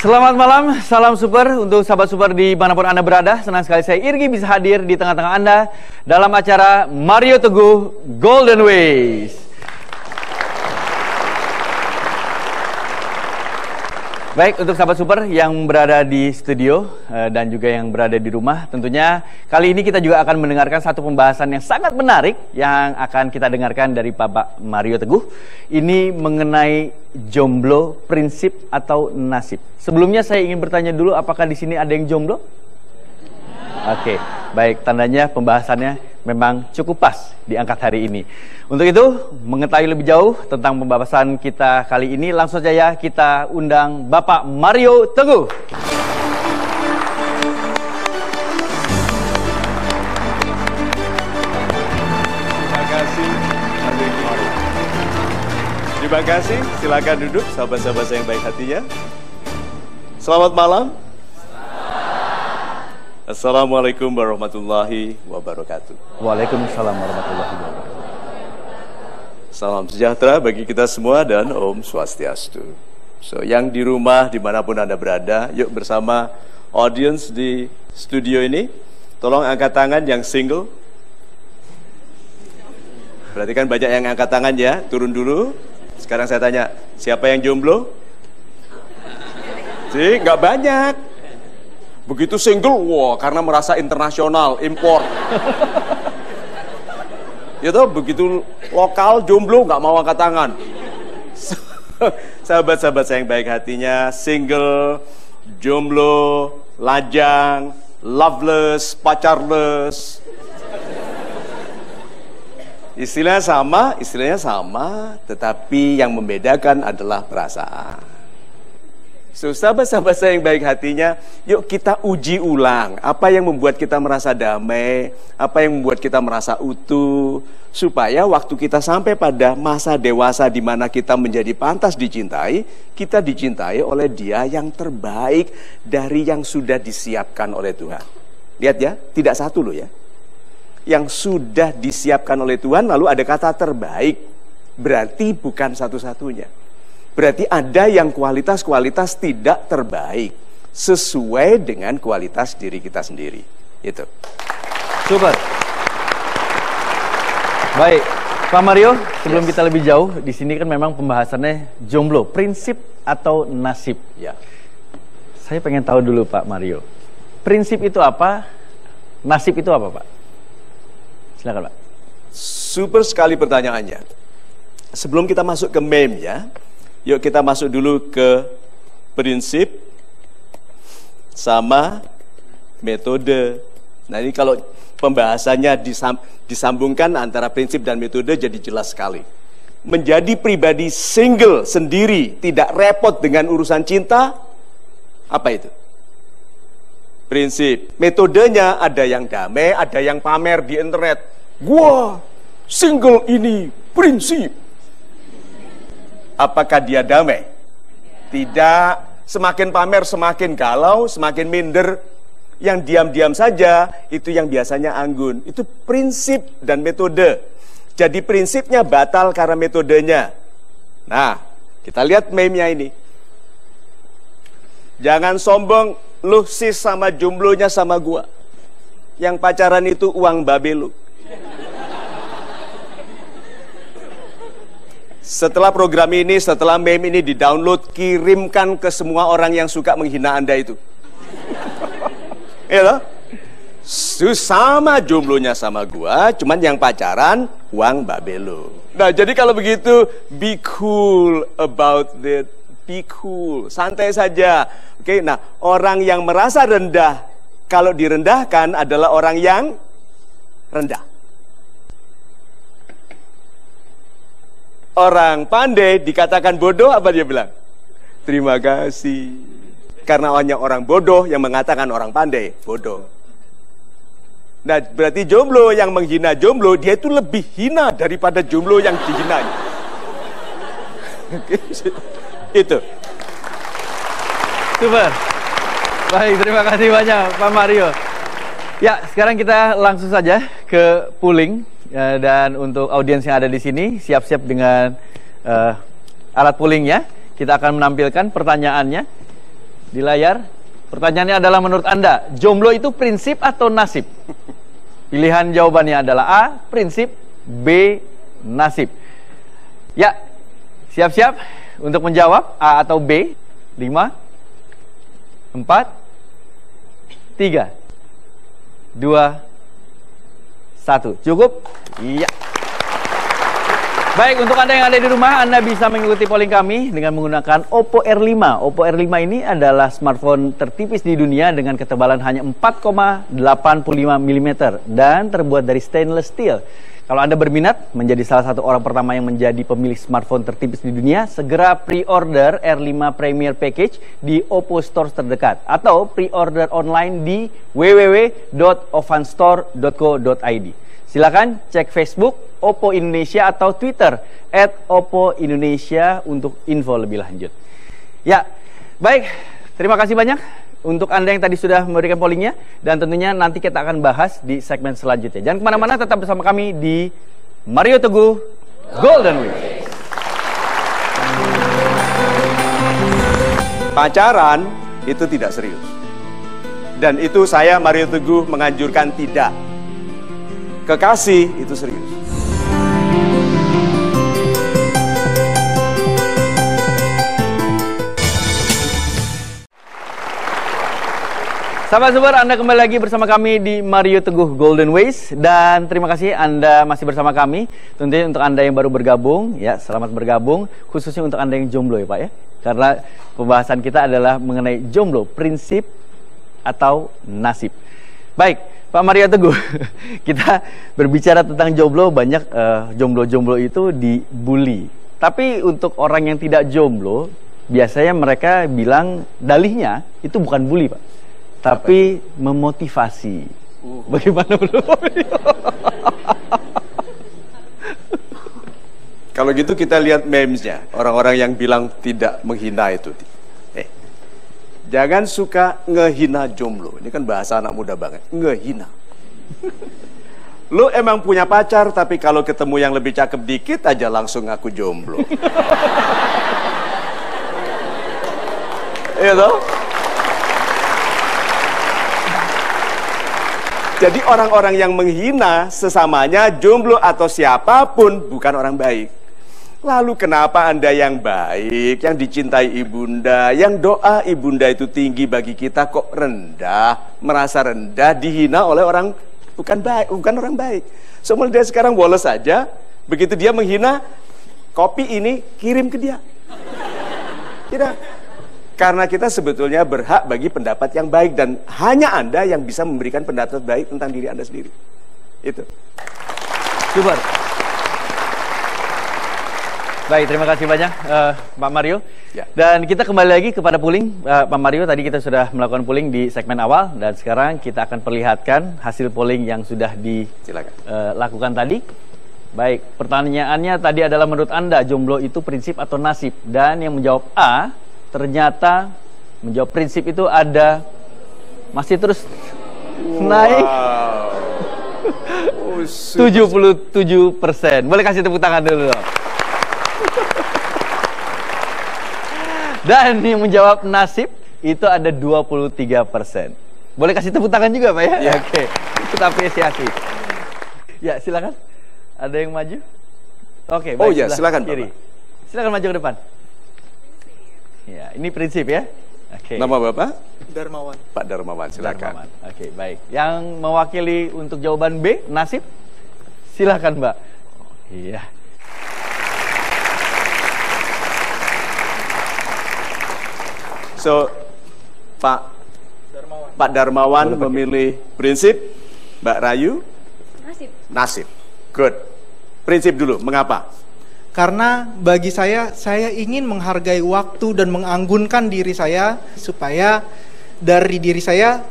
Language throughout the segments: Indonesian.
Selamat malam, salam super untuk sahabat super dimanapun Anda berada. Senang sekali saya Irgi bisa hadir di tengah-tengah Anda dalam acara Mario Teguh Golden Ways. Baik, untuk sahabat super yang berada di studio dan juga yang berada di rumah, tentunya kali ini kita juga akan mendengarkan satu pembahasan yang sangat menarik yang akan kita dengarkan dari Bapak Mario Teguh. Ini mengenai jomblo, prinsip atau nasib. Sebelumnya saya ingin bertanya dulu, apakah di sini ada yang jomblo? Oke, baik, tandanya pembahasannya memang cukup pas diangkat hari ini. Untuk itu, mengetahui lebih jauh tentang pembahasan kita kali ini, langsung saja kita undang Bapak Mario Teguh. Terima kasih, terima kasih. Silakan duduk, sahabat-sahabat saya yang baik hatinya. Selamat malam. Assalamualaikum warahmatullahi wabarakatuh. Waalaikumsalam warahmatullahi wabarakatuh. Salam sejahtera bagi kita semua dan Om Swastiastu. So, yang di rumah dimanapun Anda berada, yuk bersama audience di studio ini, tolong angkat tangan yang single. Berarti kan banyak yang angkat tangan ya, turun dulu. Sekarang saya tanya, siapa yang jomblo? Sih, nggak banyak. Begitu single, wah, karena merasa internasional, import. Itu begitu lokal, jomblo, nggak mau angkat tangan. Sahabat-sahabat saya yang baik hatinya, single, jomblo, lajang, loveless, pacarless. Istilahnya sama, tetapi yang membedakan adalah perasaan. So, sahabat-sahabat saya yang baik hatinya, yuk kita uji ulang apa yang membuat kita merasa damai, apa yang membuat kita merasa utuh, supaya waktu kita sampai pada masa dewasa di mana kita menjadi pantas dicintai, kita dicintai oleh Dia yang terbaik dari yang sudah disiapkan oleh Tuhan. Lihat ya, tidak satu loh ya. Yang sudah disiapkan oleh Tuhan, lalu ada kata terbaik, berarti bukan satu-satunya. Berarti ada yang kualitas-kualitas tidak terbaik sesuai dengan kualitas diri kita sendiri. Itu. Super. Baik, Pak Mario, sebelum kita lebih jauh, di sini kan memang pembahasannya jomblo, prinsip atau nasib. Ya. Saya pengen tahu dulu Pak Mario, prinsip itu apa, nasib itu apa Pak? Silakan Pak. Super sekali pertanyaannya. Sebelum kita masuk ke meme ya, yuk kita masuk dulu ke prinsip sama metode. Nah ini kalau pembahasannya disambungkan antara prinsip dan metode jadi jelas sekali. Menjadi pribadi single sendiri, tidak repot dengan urusan cinta, apa itu? Prinsip. Metodenya ada yang damai, ada yang pamer di internet. Gua single ini prinsip. Apakah dia damai? Tidak. Semakin pamer, semakin galau, semakin minder. Yang diam-diam saja, itu yang biasanya anggun. Itu prinsip dan metode. Jadi prinsipnya batal karena metodenya. Nah, kita lihat meme-nya ini. Jangan sombong, lu sis sama jomblonya sama gua. Yang pacaran itu uang babe lu. Setelah program ini, setelah meme ini di-download, kirimkan ke semua orang yang suka menghina Anda itu. Ya, sama jomblonya sama gua, cuman yang pacaran uang babe lo. Nah, jadi kalau begitu, be cool about it. Be cool, santai saja. Oke, nah, orang yang merasa rendah, kalau direndahkan adalah orang yang rendah. Orang pandai dikatakan bodoh, apa dia bilang? Terima kasih. Karena hanya orang bodoh yang mengatakan orang pandai bodoh. Nah, berarti jomblo yang menghina jomblo, dia itu lebih hina daripada jomblo yang dihinanya. Itu. Super. Baik, terima kasih banyak Pak Mario. Ya, sekarang kita langsung saja ke polling. Dan untuk audiens yang ada di sini, siap-siap dengan alat pollingnya. Kita akan menampilkan pertanyaannya. di layar. Pertanyaannya adalah menurut Anda, jomblo itu prinsip atau nasib? Pilihan jawabannya adalah A, prinsip, B, nasib. Ya, siap-siap untuk menjawab A atau B. 5, 4, 3, 2, 1. Cukup? Iya. Baik, untuk Anda yang ada di rumah, Anda bisa mengikuti polling kami dengan menggunakan Oppo R5. Oppo R5 ini adalah smartphone tertipis di dunia dengan ketebalan hanya 4,85 mm dan terbuat dari stainless steel. Kalau Anda berminat menjadi salah satu orang pertama yang menjadi pemilik smartphone tertipis di dunia, segera pre-order R5 Premier Package di Oppo Store terdekat atau pre-order online di www.ovanstore.co.id. Silakan cek Facebook Oppo Indonesia atau Twitter @oppo-indonesia untuk info lebih lanjut. Ya, baik. Terima kasih banyak untuk Anda yang tadi sudah memberikan pollingnya. Dan tentunya nanti kita akan bahas di segmen selanjutnya. Jangan kemana-mana, tetap bersama kami di Mario Teguh Golden Week. Pacaran itu tidak serius. Dan itu saya, Mario Teguh, menganjurkan tidak. Kekasih itu serius. Sahabat Super, Anda kembali lagi bersama kami di Mario Teguh Golden Ways. Dan terima kasih Anda masih bersama kami. Tentunya untuk Anda yang baru bergabung, ya selamat bergabung. Khususnya untuk Anda yang jomblo ya Pak ya. Karena pembahasan kita adalah mengenai jomblo, prinsip atau nasib. Baik, Pak Mario Teguh, kita berbicara tentang jomblo, banyak jomblo-jomblo itu dibully. Tapi untuk orang yang tidak jomblo, biasanya mereka bilang dalihnya itu bukan bully Pak, tapi memotivasi. Bagaimana menurut Kalau gitu kita lihat memesnya, orang-orang yang bilang tidak menghina itu. Jangan suka ngehina jomblo. Ini kan bahasa anak muda banget. Ngehina. Lu emang punya pacar, tapi kalau ketemu yang lebih cakep dikit aja langsung ngaku jomblo. Iya toh? Jadi orang-orang yang menghina sesamanya, jomblo atau siapapun, bukan orang baik. Lalu kenapa Anda yang baik, yang dicintai ibunda, yang doa ibunda itu tinggi bagi kita, kok rendah, merasa rendah, dihina oleh orang bukan baik, bukan orang baik. Semua dia sekarang woles saja, begitu dia menghina, kopi ini kirim ke dia. Tidak. Karena kita sebetulnya berhak bagi pendapat yang baik, dan hanya Anda yang bisa memberikan pendapat baik tentang diri Anda sendiri. Itu. Super. Baik, terima kasih banyak Pak Mario. Ya. Dan kita kembali lagi kepada polling. Pak Mario, tadi kita sudah melakukan polling di segmen awal, dan sekarang kita akan perlihatkan hasil polling yang sudah dilakukan tadi. Baik, pertanyaannya tadi adalah menurut Anda jomblo itu prinsip atau nasib? Dan yang menjawab A, ternyata menjawab prinsip itu ada masih terus naik. 77%. Boleh kasih tepuk tangan dulu dong. Dan yang menjawab nasib itu ada 23%. Boleh kasih tepuk tangan juga Pak ya? Ya. Oke, kita apresiasi. Ya, silakan. Ada yang maju? Oke, baik. Oh ya, silakan kiri. Bapak. Silakan maju ke depan. Ya, ini prinsip ya. Oke. Nama Bapak? Darmawan. Pak Darmawan, silakan. Darmawan. Oke, baik. Yang mewakili untuk jawaban B, nasib, silakan Mbak. Iya. So, Pak Darmawan memilih prinsip, Mbak Rayu? Nasib. Nasib. Good. Prinsip dulu, mengapa? Karena bagi saya ingin menghargai waktu dan menganggunkan diri saya supaya dari diri saya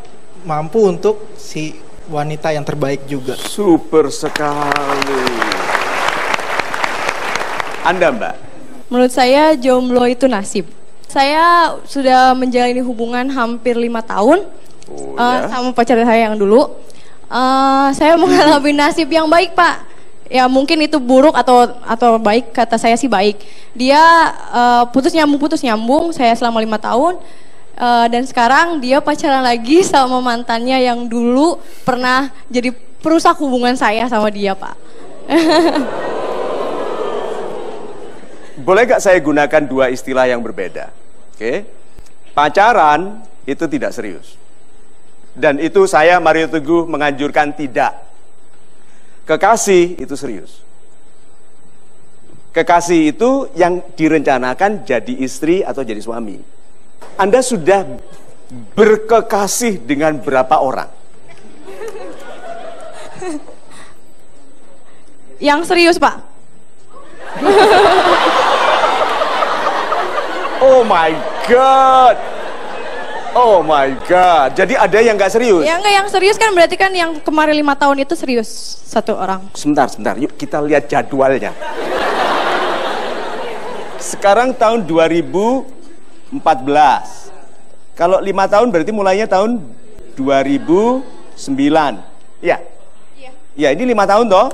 mampu untuk si wanita yang terbaik juga. Super sekali. Anda, Mbak? Menurut saya jomblo itu nasib. Saya sudah menjalani hubungan hampir 5 tahun sama pacar saya yang dulu. Saya mengalami nasib yang baik Pak. Ya mungkin itu buruk atau baik, kata saya sih baik. Dia putus nyambung, saya selama 5 tahun. Dan sekarang dia pacaran lagi sama mantannya yang dulu pernah jadi perusak hubungan saya sama dia, Pak. Boleh gak saya gunakan dua istilah yang berbeda? Oke. Pacaran itu tidak serius. Dan itu saya, Mario Teguh, menganjurkan tidak. Kekasih itu serius. Kekasih itu yang direncanakan jadi istri atau jadi suami. Anda sudah berkekasih dengan berapa orang? Yang serius, Pak. Oh my God. Oh my God. Jadi ada yang gak serius? Ya enggak, yang serius kan berarti kan yang kemarin 5 tahun itu serius satu orang. Sebentar. Yuk kita lihat jadwalnya. Sekarang tahun 2014. Kalau 5 tahun berarti mulainya tahun 2009. Ya. Ya, ini 5 tahun toh.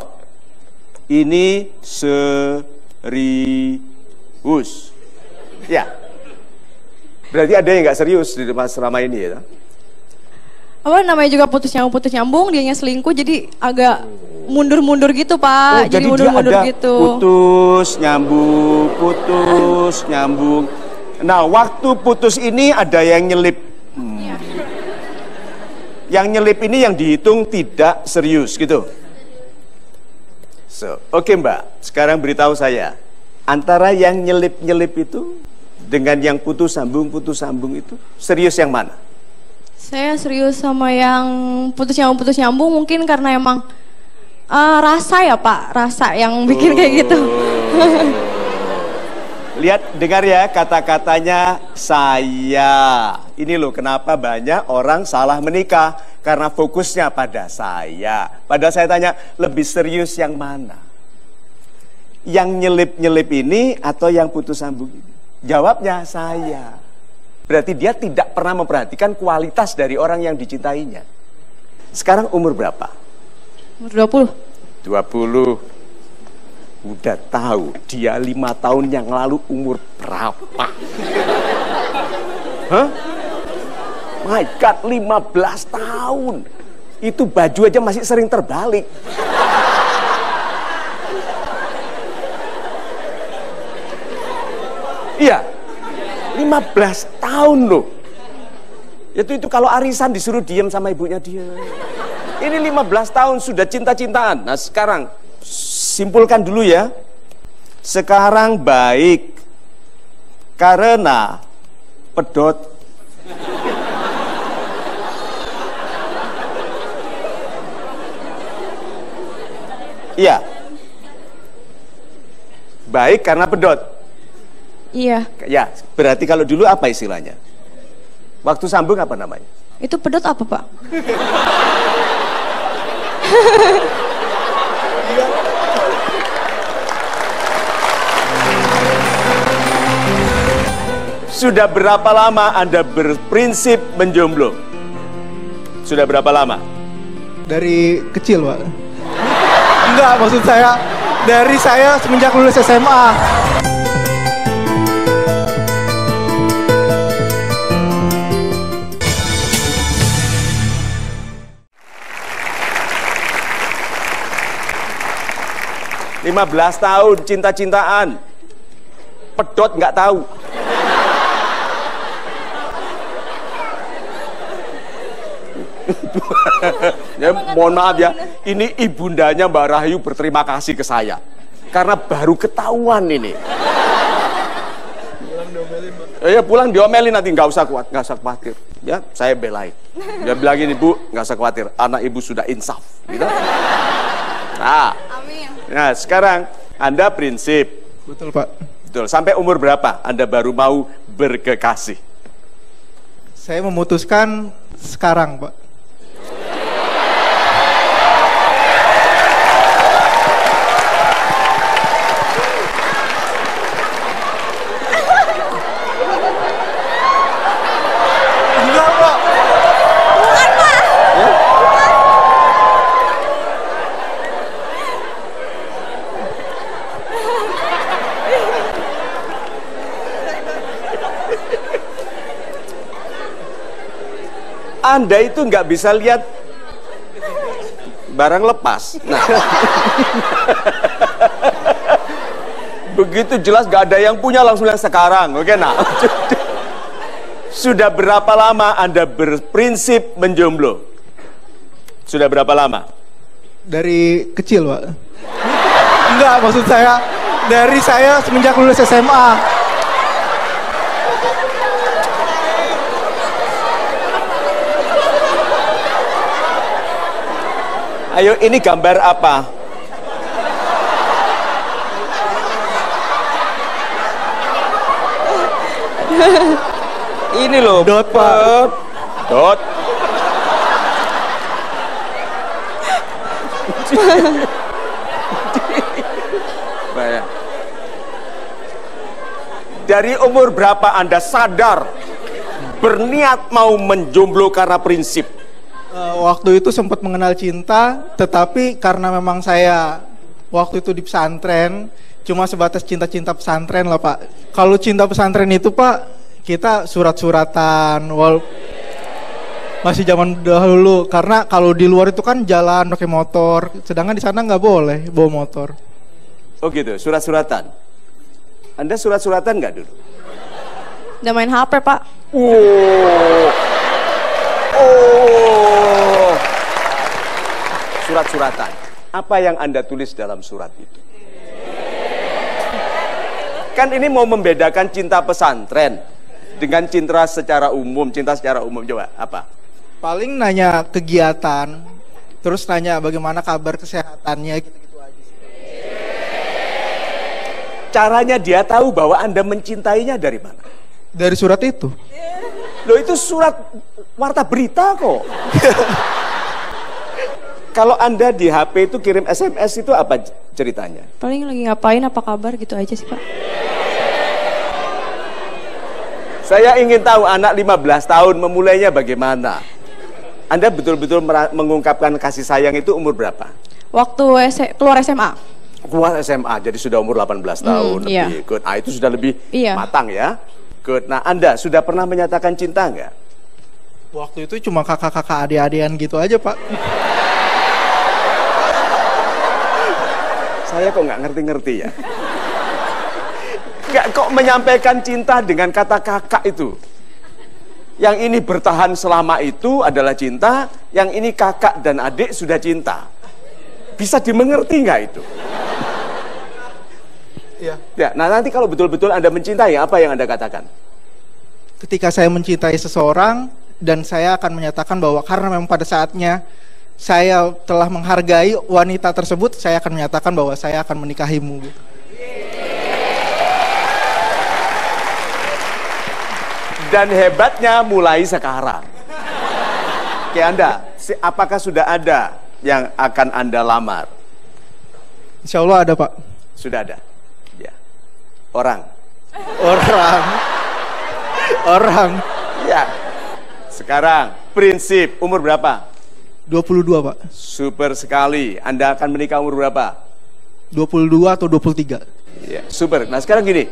Ini serius. Ya. Berarti ada yang nggak serius di selama ini ya? Apa namanya juga putus nyambung, dianya selingkuh jadi agak mundur-mundur gitu, Pak. Oh, jadi mundur-mundur dia ada gitu. putus nyambung. Nah, waktu putus ini ada yang nyelip. Yang nyelip ini yang dihitung tidak serius gitu. Oke, Mbak, sekarang beritahu saya, antara yang nyelip itu dengan yang putus sambung itu serius yang mana? Saya serius sama yang putus nyambung mungkin karena emang rasa ya, Pak, rasa yang bikin kayak gitu. Lihat, dengar ya kata-katanya saya. Ini loh kenapa banyak orang salah menikah, karena fokusnya pada saya. Padahal saya tanya, lebih serius yang mana? Yang nyelip-nyelip ini atau yang putus sambung ini? Jawabnya saya. Berarti dia tidak pernah memperhatikan kualitas dari orang yang dicintainya. Sekarang umur berapa? Umur 20. Udah tahu dia 5 tahun yang lalu umur berapa? Hah? My God, 15 tahun. Itu baju aja masih sering terbalik. Iya, 15 tahun loh. Itu kalau arisan disuruh diam sama ibunya dia. Ini 15 tahun sudah cinta-cintaan. Nah sekarang simpulkan dulu ya. Sekarang baik karena pedot. Iya. Baik karena pedot. Iya. Ya, berarti kalau dulu apa istilahnya? Waktu sambung apa namanya? Itu pedot apa, Pak? Sudah berapa lama Anda berprinsip menjomblo? Sudah berapa lama? Dari kecil, Pak. Enggak, maksud saya dari saya semenjak lulus SMA. Lima 15 tahun cinta-cintaan. Pedot nggak tahu. Ya, mohon maaf ya, ini ibundanya Mbak Rahayu berterima kasih ke saya karena baru ketahuan ini. Ya pulang diomelin nanti, nggak usah khawatir. Ya saya belain. Dia bilang gini, Bu, nggak usah khawatir, anak ibu sudah insaf. Gitu. Nah, Amin. Nah sekarang Anda prinsip. Betul, Pak. Betul. Sampai umur berapa Anda baru mau berkekasih? Saya memutuskan sekarang, Pak. Enggak, Pak. Bukan, Pak. Anda itu nggak bisa lihat barang lepas. Nah, begitu jelas nggak ada yang punya langsung yang sekarang. Oke, nah. Sudah berapa lama Anda berprinsip menjomblo? Sudah berapa lama? Dari kecil, Pak. Enggak, maksud saya dari saya semenjak lulus SMA. Ayo, ini gambar apa? Ini loh. Dot, Pak. Dot. Dari umur berapa Anda sadar berniat mau menjomblo karena prinsip? Waktu itu sempat mengenal cinta, tetapi karena memang saya waktu itu di pesantren, cuma sebatas cinta-cinta pesantren lah, Pak. Kalau cinta pesantren itu, Pak, kita surat-suratan, masih zaman dahulu. Karena kalau di luar itu kan jalan pakai motor, sedangkan di sana nggak boleh bawa motor. Oh gitu, surat-suratan. Anda surat-suratan nggak dulu? Udah main HP, Pak. Surat-suratan. Apa yang Anda tulis dalam surat itu? Kan ini mau membedakan cinta pesantren dengan cinta secara umum. Cinta secara umum, coba apa? Paling nanya kegiatan, terus nanya bagaimana kabar kesehatannya, gitu-gitu aja. Caranya dia tahu bahwa Anda mencintainya dari mana? Dari surat itu. Loh, itu surat warta berita kok. Kalau Anda di HP itu kirim SMS itu apa ceritanya? Paling lagi ngapain, apa kabar gitu aja sih, Pak. Saya ingin tahu anak 15 tahun memulainya bagaimana? Anda betul-betul mengungkapkan kasih sayang itu umur berapa? Waktu keluar SMA. Keluar SMA, jadi sudah umur 18 tahun iya. lebih. Good. Nah, itu sudah lebih Iya. matang ya. Good. Nah, Anda sudah pernah menyatakan cinta nggak? Waktu itu cuma kakak-kakak adik-adian gitu aja, Pak. Saya kok nggak ngerti-ngerti ya. Nggak kok menyampaikan cinta dengan kata kakak itu. Yang ini bertahan selama itu adalah cinta, yang ini kakak dan adik sudah cinta. Bisa dimengerti nggak itu? Iya. Ya, nah nanti kalau betul-betul Anda mencintai, apa yang Anda katakan? Ketika saya mencintai seseorang dan saya akan menyatakan bahwa karena memang pada saatnya saya telah menghargai wanita tersebut, saya akan menyatakan bahwa saya akan menikahimu. Dan hebatnya mulai sekarang. Oke, Anda, apakah sudah ada yang akan Anda lamar? Insya Allah ada, Pak. Sudah ada. Ya. Orang. Ya. Sekarang prinsip umur berapa? 22, Pak. Super sekali. Anda akan menikah umur berapa? 22 atau 23. Ya, super. Nah, sekarang gini.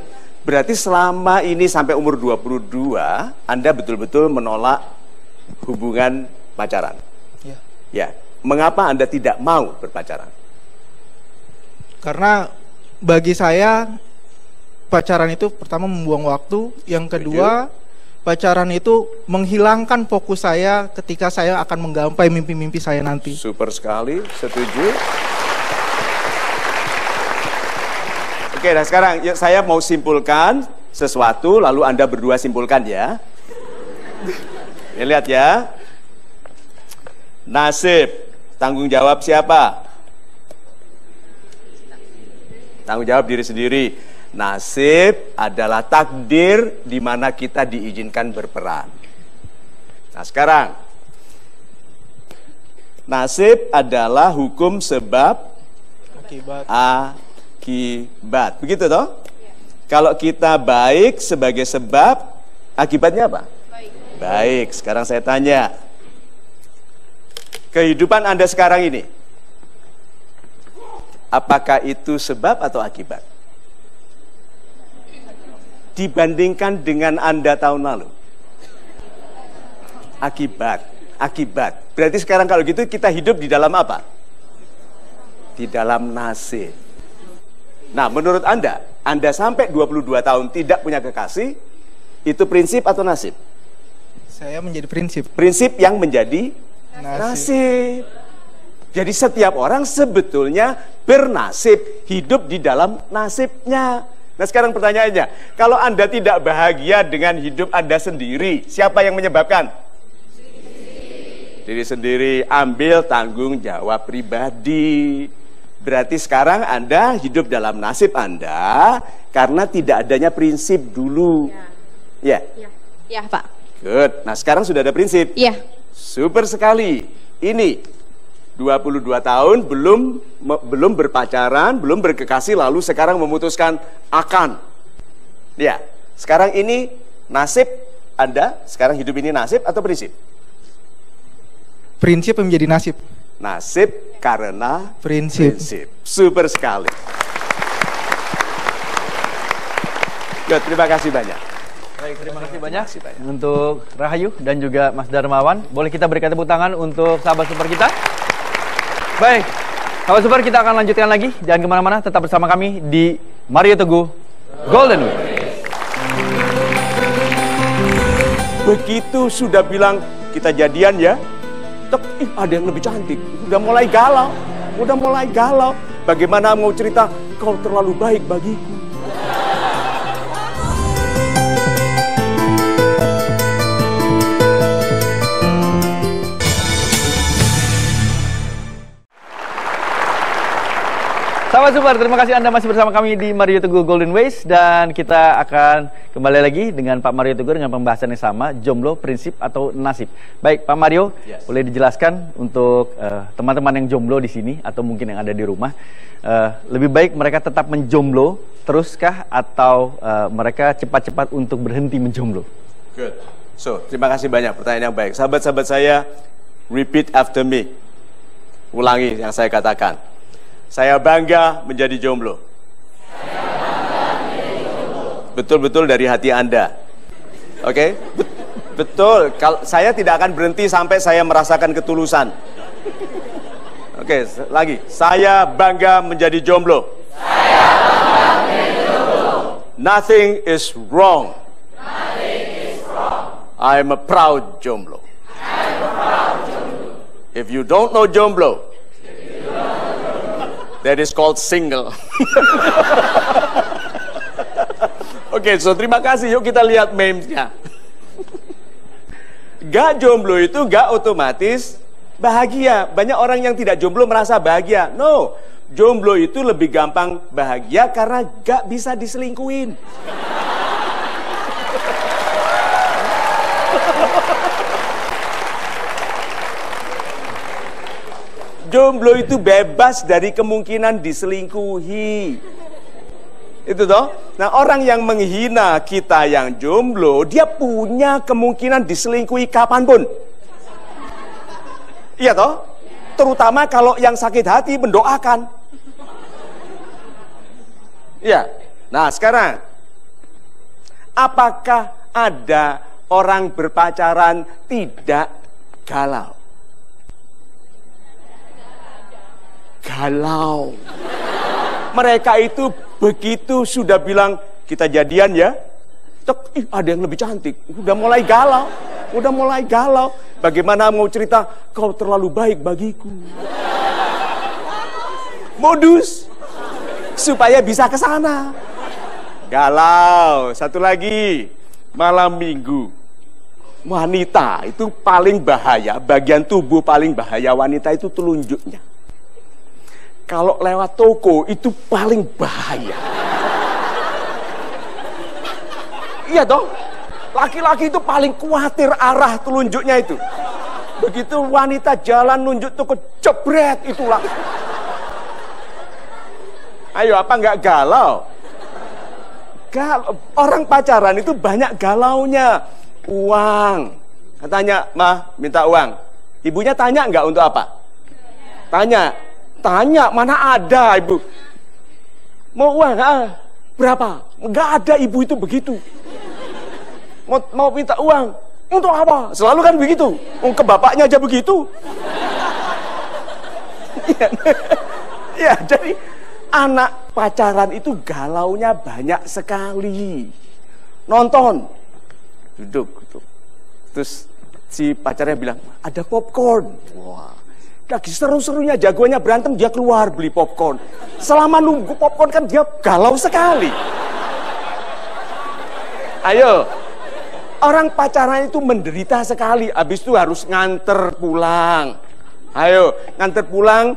Berarti selama ini sampai umur 22, Anda betul-betul menolak hubungan pacaran. Ya. Ya. Mengapa Anda tidak mau berpacaran? Karena bagi saya pacaran itu pertama membuang waktu, yang kedua pacaran itu menghilangkan fokus saya ketika saya akan menggapai mimpi-mimpi saya nanti. Super sekali, setuju. Oke, nah sekarang saya mau simpulkan sesuatu, lalu Anda berdua simpulkan ya. Ya, lihat ya. Nasib, tanggung jawab siapa? Tanggung jawab diri sendiri. Nasib adalah takdir di mana kita diizinkan berperan. Nah sekarang, nasib adalah hukum sebab akibat. Begitu toh? Kalau kita baik sebagai sebab, akibatnya apa? Baik. Sekarang saya tanya, kehidupan Anda sekarang ini, apakah itu sebab atau akibat? Dibandingkan dengan Anda tahun lalu. Akibat. akibat. Berarti sekarang kalau gitu kita hidup di dalam apa? Di dalam nasib. Nah, menurut Anda sampai 22 tahun tidak punya kekasih, itu prinsip atau nasib? Saya menjadi prinsip. Prinsip yang menjadi nasib. Jadi setiap orang sebetulnya bernasib, hidup di dalam nasibnya. Nah, sekarang pertanyaannya, kalau Anda tidak bahagia dengan hidup Anda sendiri, siapa yang menyebabkan? Diri sendiri. Ambil tanggung jawab pribadi. Berarti sekarang Anda hidup dalam nasib Anda karena tidak adanya prinsip dulu. Ya? Ya, Pak. Good. Nah, sekarang sudah ada prinsip. Iya. Super sekali. Ini 22 tahun belum berpacaran, belum berkekasih, lalu sekarang memutuskan akan. Ya. Sekarang ini nasib Anda, sekarang hidup ini nasib atau prinsip? Prinsip yang menjadi nasib. Nasib karena Prinsip. Super sekali. Good, terima kasih banyak. Baik, terima kasih banyak untuk Rahayu dan juga Mas Darmawan. Boleh kita berikan tepuk tangan untuk sahabat super kita? Baik, sahabat super, kita akan lanjutkan lagi. Jangan kemana-mana, tetap bersama kami di Mario Teguh Golden Week. Begitu sudah bilang kita jadian ya, ada yang lebih cantik. Udah mulai galau. Bagaimana mau cerita, kau terlalu baik bagiku. Sahabat Super, terima kasih Anda masih bersama kami di Mario Teguh Golden Ways. Dan kita akan kembali lagi dengan Pak Mario Teguh dengan pembahasan yang sama, jomblo, prinsip atau nasib. Baik, Pak Mario, boleh dijelaskan untuk teman-teman yang jomblo di sini atau mungkin yang ada di rumah, lebih baik mereka tetap menjomblo teruskah atau mereka cepat-cepat untuk berhenti menjomblo? Good. So, terima kasih banyak, pertanyaan yang baik. Sahabat-sahabat saya, repeat after me. Ulangi yang saya katakan. Saya bangga menjadi jomblo. Betul-betul dari hati Anda. Oke? Betul. Kalau saya tidak akan berhenti sampai saya merasakan ketulusan. Oke, lagi. Saya bangga menjadi jomblo. Nothing is wrong. I'm a proud jomblo. If you don't know jomblo, that is called single. Oke, so terima kasih. Yuk kita lihat memes-nya. Gak jomblo itu gak otomatis bahagia. Banyak orang yang tidak jomblo merasa bahagia. No, jomblo itu lebih gampang bahagia karena gak bisa diselingkuhin. Jomblo itu bebas dari kemungkinan diselingkuhi. Itu toh. Nah, orang yang menghina kita yang jomblo, dia punya kemungkinan diselingkuhi kapanpun. Iya toh? Terutama kalau yang sakit hati mendoakan. Iya. Nah, sekarang apakah ada orang berpacaran tidak galau? Galau. Mereka itu begitu sudah bilang kita jadian ya, ada yang lebih cantik. Udah mulai galau. Bagaimana mau cerita, kau terlalu baik bagiku. Modus supaya bisa ke sana. Galau. Satu lagi, malam minggu. Wanita itu paling bahaya, bagian tubuh paling bahaya wanita itu telunjuknya. Kalau lewat toko itu paling bahaya. Iya dong. Laki-laki itu paling khawatir arah telunjuknya itu. Begitu wanita jalan nunjuk toko, jebret itulah. Ayo, apa nggak galau? Orang pacaran itu banyak galaunya. Uang. Katanya, "Mah, minta uang." Ibunya tanya nggak untuk apa? Tanya, mana ada ibu? Mau uang? Berapa? Nggak ada, ibu itu begitu. Mau minta uang. Untuk apa? Selalu kan begitu. Ke bapaknya aja begitu. Ya, jadi anak pacaran itu galaunya banyak sekali. Nonton, duduk gitu. Terus si pacarnya bilang, ada popcorn. Wah, lagi seru-serunya jagoannya berantem, dia keluar beli popcorn. Selama nunggu popcorn kan dia galau sekali. Ayo, orang pacaran itu menderita sekali. Habis itu harus nganter pulang. Ayo, nganter pulang.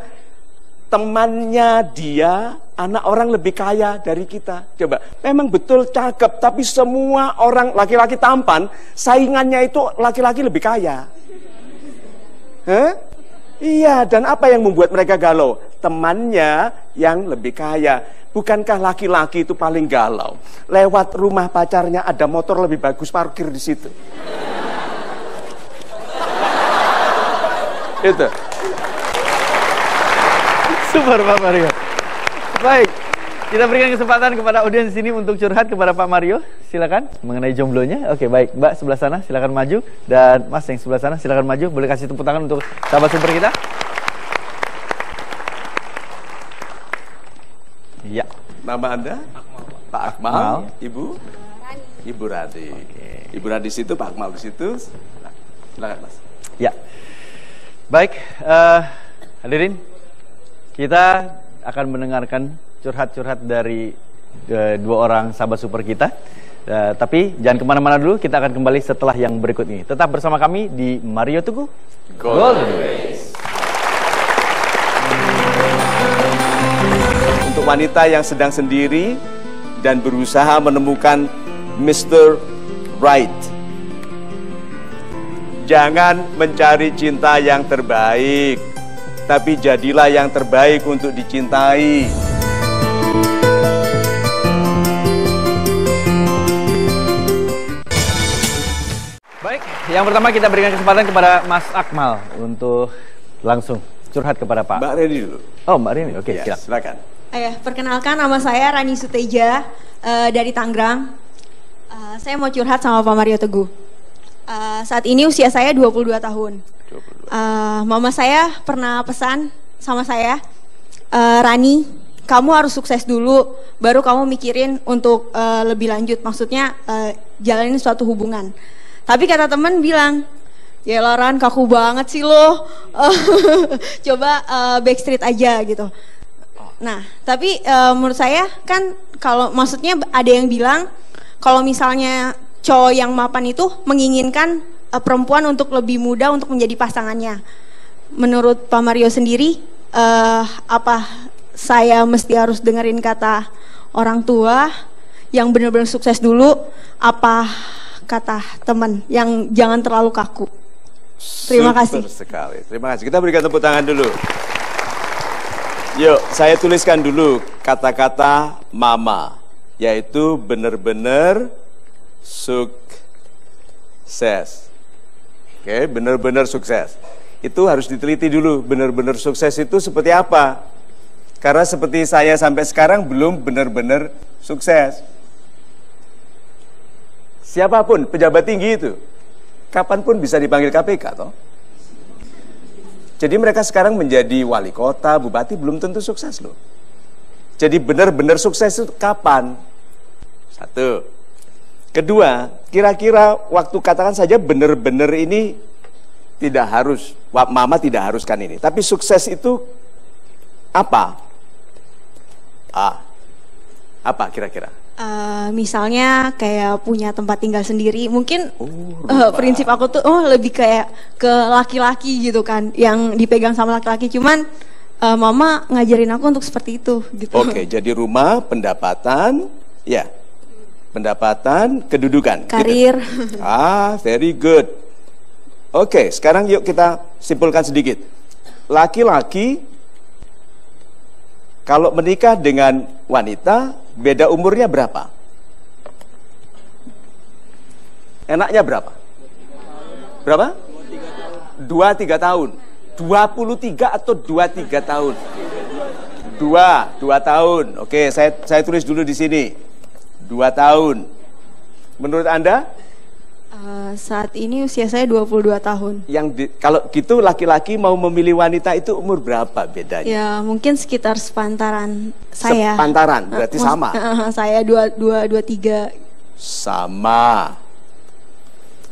Temannya dia, anak orang lebih kaya dari kita. Coba, memang betul cakep, tapi semua orang laki-laki tampan, saingannya itu laki-laki lebih kaya. Hah? Iya, dan apa yang membuat mereka galau? Temannya yang lebih kaya. Bukankah laki-laki itu paling galau? Lewat rumah pacarnya ada motor lebih bagus parkir di situ. Itu. Super Pak Mario. Baik, kita berikan kesempatan kepada audiens sini untuk curhat kepada Pak Mario. Silakan mengenai jomblonya. Oke, baik. Mbak sebelah sana silakan maju, dan Mas yang sebelah sana silakan maju. Boleh kasih tepuk tangan untuk sahabat super kita? Iya. Nama Anda? Pak Akmal. Ibu? Ibu Radi. Ibu Radi di situ, Pak Akmal di situ. Silakan, Mas. Ya. Baik, hadirin, kita akan mendengarkan curhat-curhat dari dua orang sahabat super kita. Tapi jangan kemana-mana dulu, kita akan kembali setelah yang berikut ini. Tetap bersama kami di Mario Teguh Golden Race. Untuk wanita yang sedang sendiri dan berusaha menemukan Mr. Right, jangan mencari cinta yang terbaik, tapi jadilah yang terbaik untuk dicintai. Baik, yang pertama kita berikan kesempatan kepada Mas Akmal untuk langsung curhat kepada Pak. Mbak Reni dulu. Oh, Mbak Reni, oke, Ya, silakan. Perkenalkan, nama saya Rani Suteja dari Tangerang. Saya mau curhat sama Pak Mario Teguh. Saat ini usia saya 22 tahun. 22. Mama saya pernah pesan sama saya, Rani, kamu harus sukses dulu, baru kamu mikirin untuk lebih lanjut. Maksudnya jalanin suatu hubungan. Tapi kata teman bilang, ya Ran, kaku banget sih lo. Coba backstreet aja gitu. Nah, tapi menurut saya kan, kalau maksudnya ada yang bilang kalau misalnya cowok yang mapan itu menginginkan perempuan untuk lebih muda untuk menjadi pasangannya. Menurut Pak Mario sendiri, apa saya mesti harus dengerin kata orang tua yang benar-benar sukses dulu, apa kata teman yang jangan terlalu kaku? Terima kasih. Super sekali. Terima kasih. Kita berikan tepuk tangan dulu. Yuk, saya tuliskan dulu kata-kata mama, yaitu benar-benar sukses. Oke, benar-benar sukses. Itu harus diteliti dulu, benar-benar sukses itu seperti apa. Karena seperti saya sampai sekarang belum benar-benar sukses. Siapapun pejabat tinggi itu, kapanpun bisa dipanggil KPK, toh. Jadi mereka sekarang menjadi wali kota, bupati, belum tentu sukses loh. Jadi benar-benar sukses itu kapan? Satu. Kedua, kira-kira waktu katakan saja benar-benar ini tidak harus, mama tidak haruskan ini. Tapi sukses itu apa? Apa kira-kira? Misalnya kayak punya tempat tinggal sendiri, mungkin prinsip aku tuh lebih kayak ke laki-laki gitu kan, yang dipegang sama laki-laki. Cuman mama ngajarin aku untuk seperti itu gitu. Oke, jadi rumah, pendapatan, ya, pendapatan, kedudukan, karir. Gitu. Very good. Oke, sekarang yuk kita simpulkan sedikit. Laki-laki kalau menikah dengan wanita, beda umurnya berapa? Enaknya berapa? Berapa? 2-3 tahun. 23 atau 23 tahun? 2 tahun. Oke, saya tulis dulu di sini. 2 tahun. Menurut Anda? Saat ini usia saya 22 tahun. Kalau gitu laki-laki mau memilih wanita itu umur berapa bedanya? Ya, mungkin sekitar sepantaran saya. Sepantaran, berarti sama? Saya 23. Sama.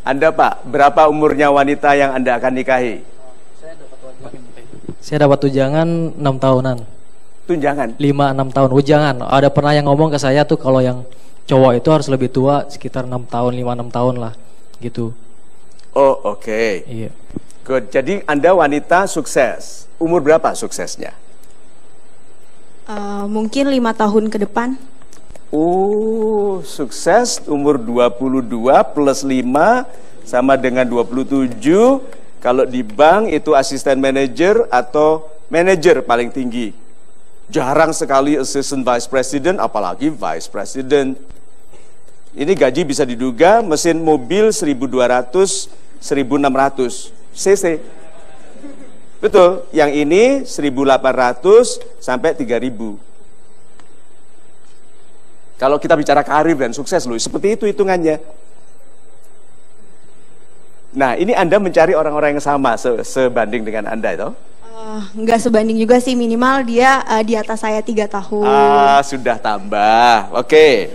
Anda Pak, berapa umurnya wanita yang Anda akan nikahi? Saya dapat tunjangan 6 tahunan. Tunjangan? 5-6 tahun, ujangan. Ada pernah yang ngomong ke saya tuh kalau yang cowok itu harus lebih tua, sekitar 6 tahun, 5-6 tahun lah, gitu. Oh, oke. Iya. Good. Jadi Anda wanita sukses. Umur berapa suksesnya? Mungkin 5 tahun ke depan. Sukses umur 22 plus 5 sama dengan 27. Kalau di bank itu asisten manajer atau manajer paling tinggi. Jarang sekali assistant vice president, apalagi vice president. Ini gaji bisa diduga mesin mobil 1200, 1600 cc. Betul, yang ini 1800 sampai 3000. Kalau kita bicara karir dan sukses loh, seperti itu hitungannya. Nah, ini Anda mencari orang-orang yang sama sebanding dengan Anda itu? Nggak sebanding juga sih, minimal dia di atas saya 3 tahun. Sudah tambah. Oke.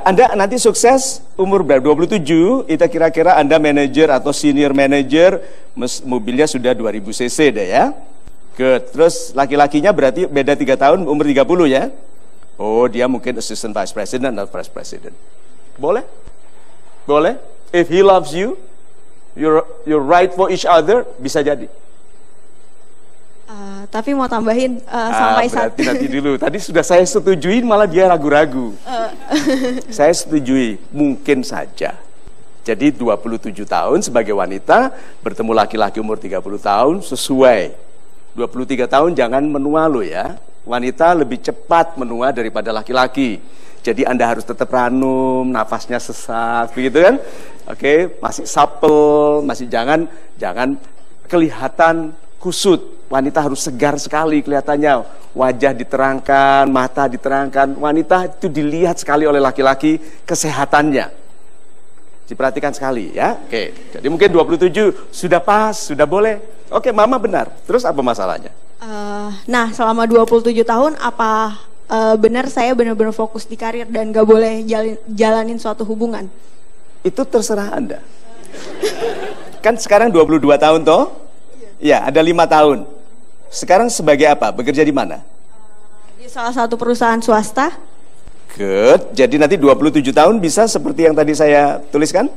Anda nanti sukses umur berapa? 27, itu kira-kira Anda manajer atau senior manager, mobilnya sudah 2000 cc deh ya. Good. Terus laki-lakinya berarti beda 3 tahun, umur 30 ya. Oh, dia mungkin assistant vice president atau vice president. Boleh? Boleh? If he loves you, you're right for each other, bisa jadi. Tapi mau tambahin sampai berarti nanti dulu. Tadi sudah saya setujuin, malah dia ragu-ragu. Saya setujui, mungkin saja. Jadi 27 tahun sebagai wanita, bertemu laki-laki umur 30 tahun, sesuai. 23 tahun jangan menua lo ya. Wanita lebih cepat menua daripada laki-laki. Jadi Anda harus tetap ranum, nafasnya sesak, begitu kan? Oke, masih supple, masih jangan kelihatan kusut. Wanita harus segar sekali kelihatannya. Wajah diterangkan, mata diterangkan. Wanita itu dilihat sekali oleh laki-laki kesehatannya. Diperhatikan sekali ya. Oke, jadi mungkin 27 sudah pas, sudah boleh. Oke, Mama benar. Terus apa masalahnya? Nah, selama 27 tahun apa benar saya benar-benar fokus di karir dan gak boleh jalanin suatu hubungan? Itu terserah Anda. Kan sekarang 22 tahun toh? Iya, ada 5 tahun. Sekarang sebagai apa? Bekerja di mana? Di salah satu perusahaan swasta. Good. Jadi nanti 27 tahun bisa seperti yang tadi saya tuliskan?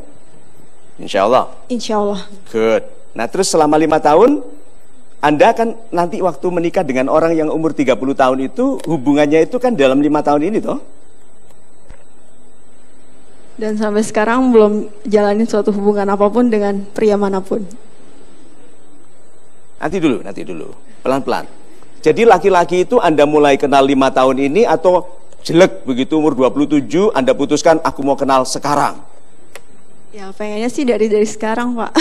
Insya Allah. Insya Allah. Good. Nah terus selama 5 tahun Anda kan nanti waktu menikah dengan orang yang umur 30 tahun itu, hubungannya itu kan dalam 5 tahun ini toh? Dan sampai sekarang belum jalanin suatu hubungan apapun dengan pria manapun. Nanti dulu, pelan-pelan. Jadi laki-laki itu Anda mulai kenal 5 tahun ini atau jelek begitu umur 27 Anda putuskan aku mau kenal sekarang? Ya pengennya sih dari sekarang Pak.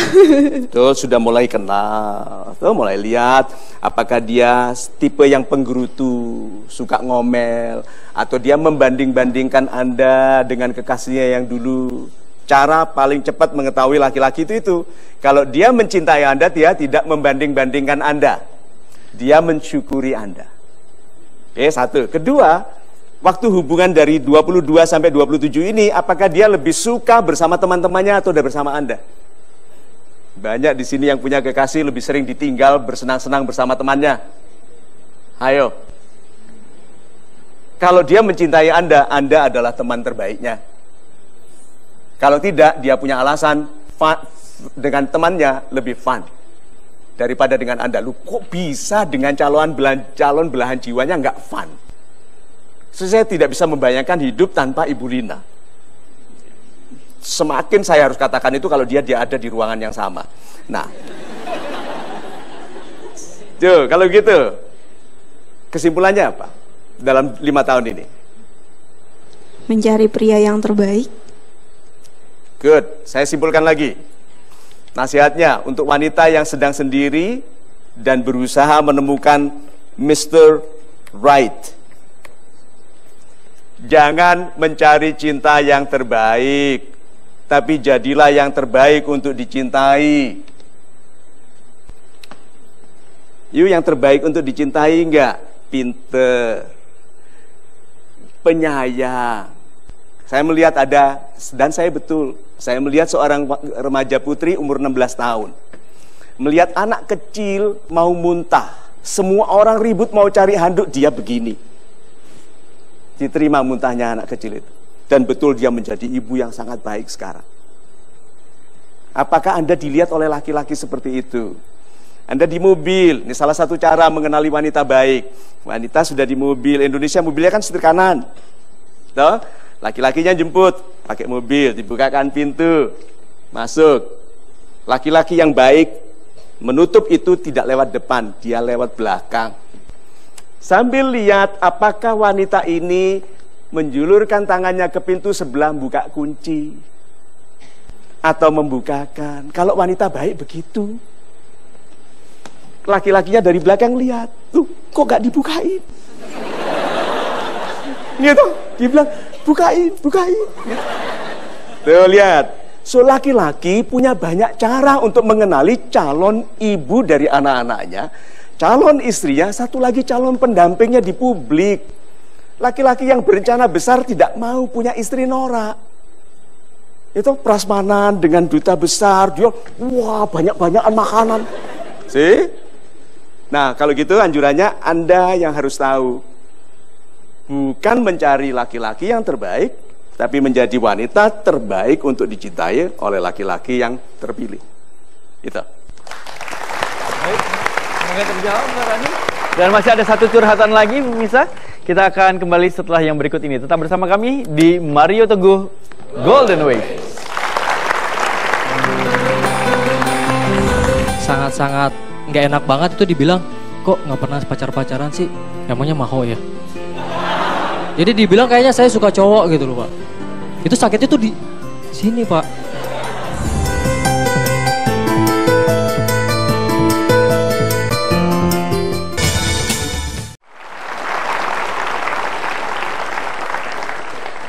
Tuh sudah mulai kenal, tuh mulai lihat apakah dia tipe yang penggerutu, suka ngomel, atau dia membanding-bandingkan Anda dengan kekasihnya yang dulu. Cara paling cepat mengetahui laki-laki itu kalau dia mencintai Anda, dia tidak membanding-bandingkan Anda, dia mensyukuri Anda. Oke, satu. Kedua, waktu hubungan dari 22 sampai 27 ini, apakah dia lebih suka bersama teman-temannya atau udah bersama Anda? Banyak di sini yang punya kekasih lebih sering ditinggal bersenang-senang bersama temannya. Ayo. Kalau dia mencintai Anda, Anda adalah teman terbaiknya. Kalau tidak, dia punya alasan dengan temannya lebih fun daripada dengan Anda. Lu kok bisa dengan calon belahan jiwanya nggak fun? Saya tidak bisa membayangkan hidup tanpa Ibu Lina. Semakin saya harus katakan itu kalau dia ada di ruangan yang sama. Nah, tuh kalau gitu, kesimpulannya apa dalam 5 tahun ini? Mencari pria yang terbaik. Good, saya simpulkan lagi. Nasihatnya untuk wanita yang sedang sendiri dan berusaha menemukan Mr. Right. Jangan mencari cinta yang terbaik. tapi jadilah yang terbaik untuk dicintai. Yuk, yang terbaik untuk dicintai enggak? Pinter, penyayang. Saya melihat ada, dan saya melihat seorang remaja putri umur 16 tahun. Melihat anak kecil mau muntah. Semua orang ribut mau cari handuk, dia begini. Diterima muntahnya anak kecil itu. Dan betul dia menjadi ibu yang sangat baik sekarang. Apakah Anda dilihat oleh laki-laki seperti itu? Anda di mobil, ini salah satu cara mengenali wanita baik. Wanita sudah di mobil, Indonesia mobilnya kan setir kanan. Tuh, laki-lakinya jemput, pakai mobil, dibukakan pintu, masuk. Laki-laki yang baik menutup itu tidak lewat depan, dia lewat belakang. Sambil lihat apakah wanita ini menjulurkan tangannya ke pintu sebelah buka kunci atau membukakan. Kalau wanita baik begitu. Laki-lakinya dari belakang lihat, tuh kok gak dibukain? Gitu, dia bilang bukain. Tuh lihat, so laki-laki punya banyak cara untuk mengenali calon ibu dari anak-anaknya, calon istrinya, satu lagi calon pendampingnya di publik. Laki-laki yang berencana besar tidak mau punya istri norak. Itu prasmanan dengan duta besar, dia wah banyak-banyakan makanan. See? Nah, kalau gitu anjurannya Anda yang harus tahu. Bukan mencari laki-laki yang terbaik, tapi menjadi wanita terbaik untuk dicintai oleh laki-laki yang terpilih. Itu. Baik, semoga terjawab Mbak Rani. Dan masih ada satu curhatan lagi, pemirsa. Kita akan kembali setelah yang berikut ini. Tetap bersama kami di Mario Teguh Golden Way. Sangat-sangat nggak enak banget itu dibilang, kok nggak pernah pacaran sih, emangnya mau ya. Jadi dibilang kayaknya saya suka cowok gitu loh Pak. Itu sakitnya tuh di sini Pak.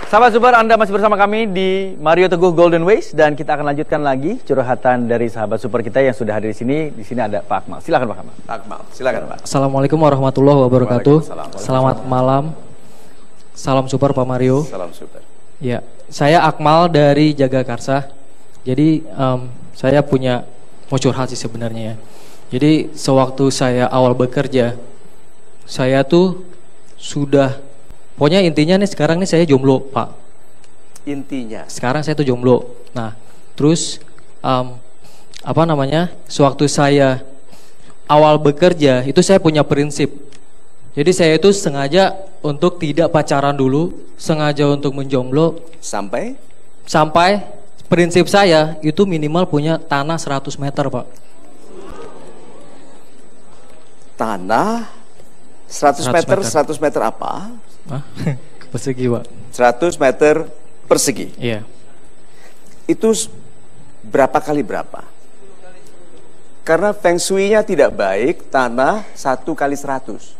Sahabat Super, Anda masih bersama kami di Mario Teguh Golden Ways dan kita akan lanjutkan lagi curhatan dari sahabat Super kita yang sudah hadir di sini. Di sini ada Pak Akmal. Silakan Pak Akmal. Pak Akmal, silakan Pak. Assalamualaikum warahmatullahi wabarakatuh. Selamat malam. Salam Super Pak Mario. Salam Super. Ya, saya Akmal dari Jagakarsa. Jadi saya mau curhat sih sebenarnya ya. Jadi sewaktu saya awal bekerja, saya tuh sudah pokoknya intinya nih sekarang nih saya jomblo Pak. Intinya sekarang saya tuh jomblo. Nah terus sewaktu saya awal bekerja itu saya punya prinsip. Jadi saya itu sengaja untuk tidak pacaran dulu, sengaja untuk menjomblo sampai prinsip saya itu minimal punya tanah 100 meter Pak. Tanah 100 meter 100 meter apa? Persegi Pak. 100 meter persegi. Iya. Itu berapa kali berapa? Karena feng shui-nya tidak baik, tanah 1 kali 100.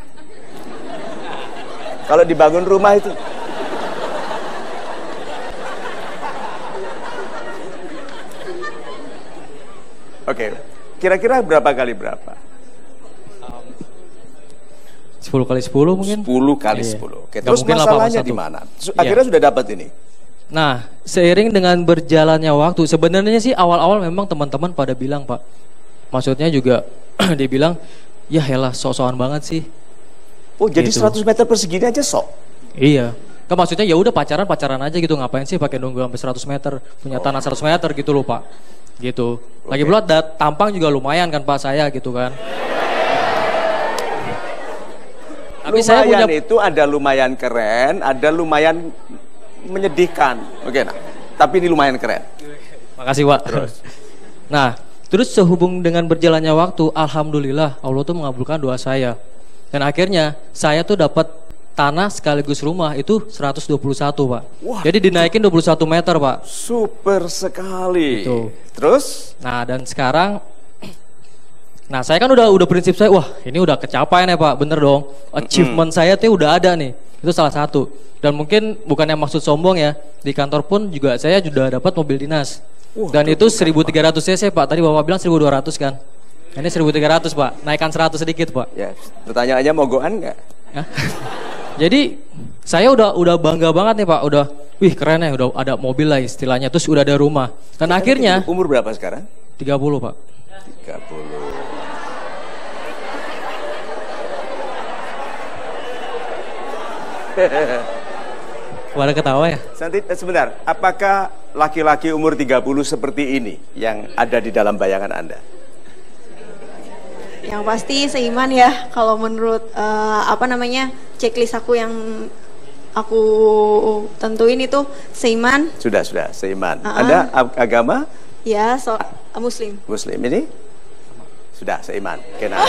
Kalau dibangun rumah itu. Oke, kira-kira berapa kali berapa? 10 kali 10 mungkin? 10 kali 10. Oke, terus mungkin masalahnya di mana? Akhirnya sudah dapat ini. Nah, seiring dengan berjalannya waktu, sebenarnya sih awal-awal memang teman-teman pada bilang, Pak. Maksudnya juga dia bilang, ya helah sok-sokan banget sih. Oh, jadi gitu. 100 meter persegi aja sok? Iya. Kan maksudnya ya udah pacaran aja gitu, ngapain sih pakai nunggu sampai 100 meter, punya tanah 100 meter gitu loh, Pak. Gitu. Lagi pula tampang juga lumayan kan Pak saya gitu kan. Tapi saya punya itu ada lumayan keren, ada lumayan menyedihkan. Oke, nah. Tapi ini lumayan keren. Makasih, Pak. Terus. Nah, terus sehubung dengan berjalannya waktu, alhamdulillah Allah tuh mengabulkan doa saya. Dan akhirnya saya tuh dapat tanah sekaligus rumah itu 121, Pak. Wah, jadi dinaikin 21 meter, Pak. Super sekali. Gitu. Terus? Nah, dan sekarang Nah saya kan udah prinsip saya, wah ini udah kecapaian ya Pak, bener dong. Achievement saya tuh udah ada nih, itu salah satu. Dan mungkin bukannya maksud sombong ya, di kantor pun juga saya sudah dapat mobil dinas. Dan itu 1300 cc Pak, tadi Bapak bilang 1200 kan. Ini 1300 Pak, naikkan 100 sedikit Pak. Ya, pertanyaannya mogokan nggak? Jadi saya udah bangga banget nih Pak, udah wih keren ya, udah ada mobil lah istilahnya, terus udah ada rumah. Dan akhirnya umur berapa sekarang? 30 Pak. 30. Pada ketawa ya? Sebentar, apakah laki-laki umur 30 seperti ini yang ada di dalam bayangan Anda? Yang pasti seiman ya, kalau menurut checklist aku yang aku tentuin itu seiman. Sudah, seiman. Ada agama? Ya, Muslim. Muslim ini? Sudah, seiman. Kenal.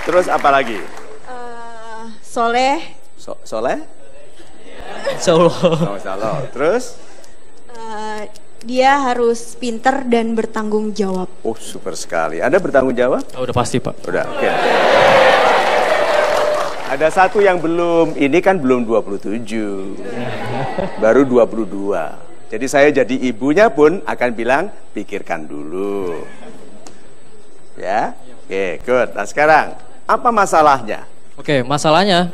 Terus apa lagi? Soleh. Soleh? Insyaallah. Terus? Dia harus pinter dan bertanggung jawab. Oh, super sekali. Anda bertanggung jawab? Oh, udah pasti Pak. Udah, oke. Ada satu yang belum, ini kan belum 27. Baru 22. Jadi saya jadi ibunya pun akan bilang, pikirkan dulu. Ya? Oke, good. Nah sekarang, apa masalahnya? Oke, masalahnya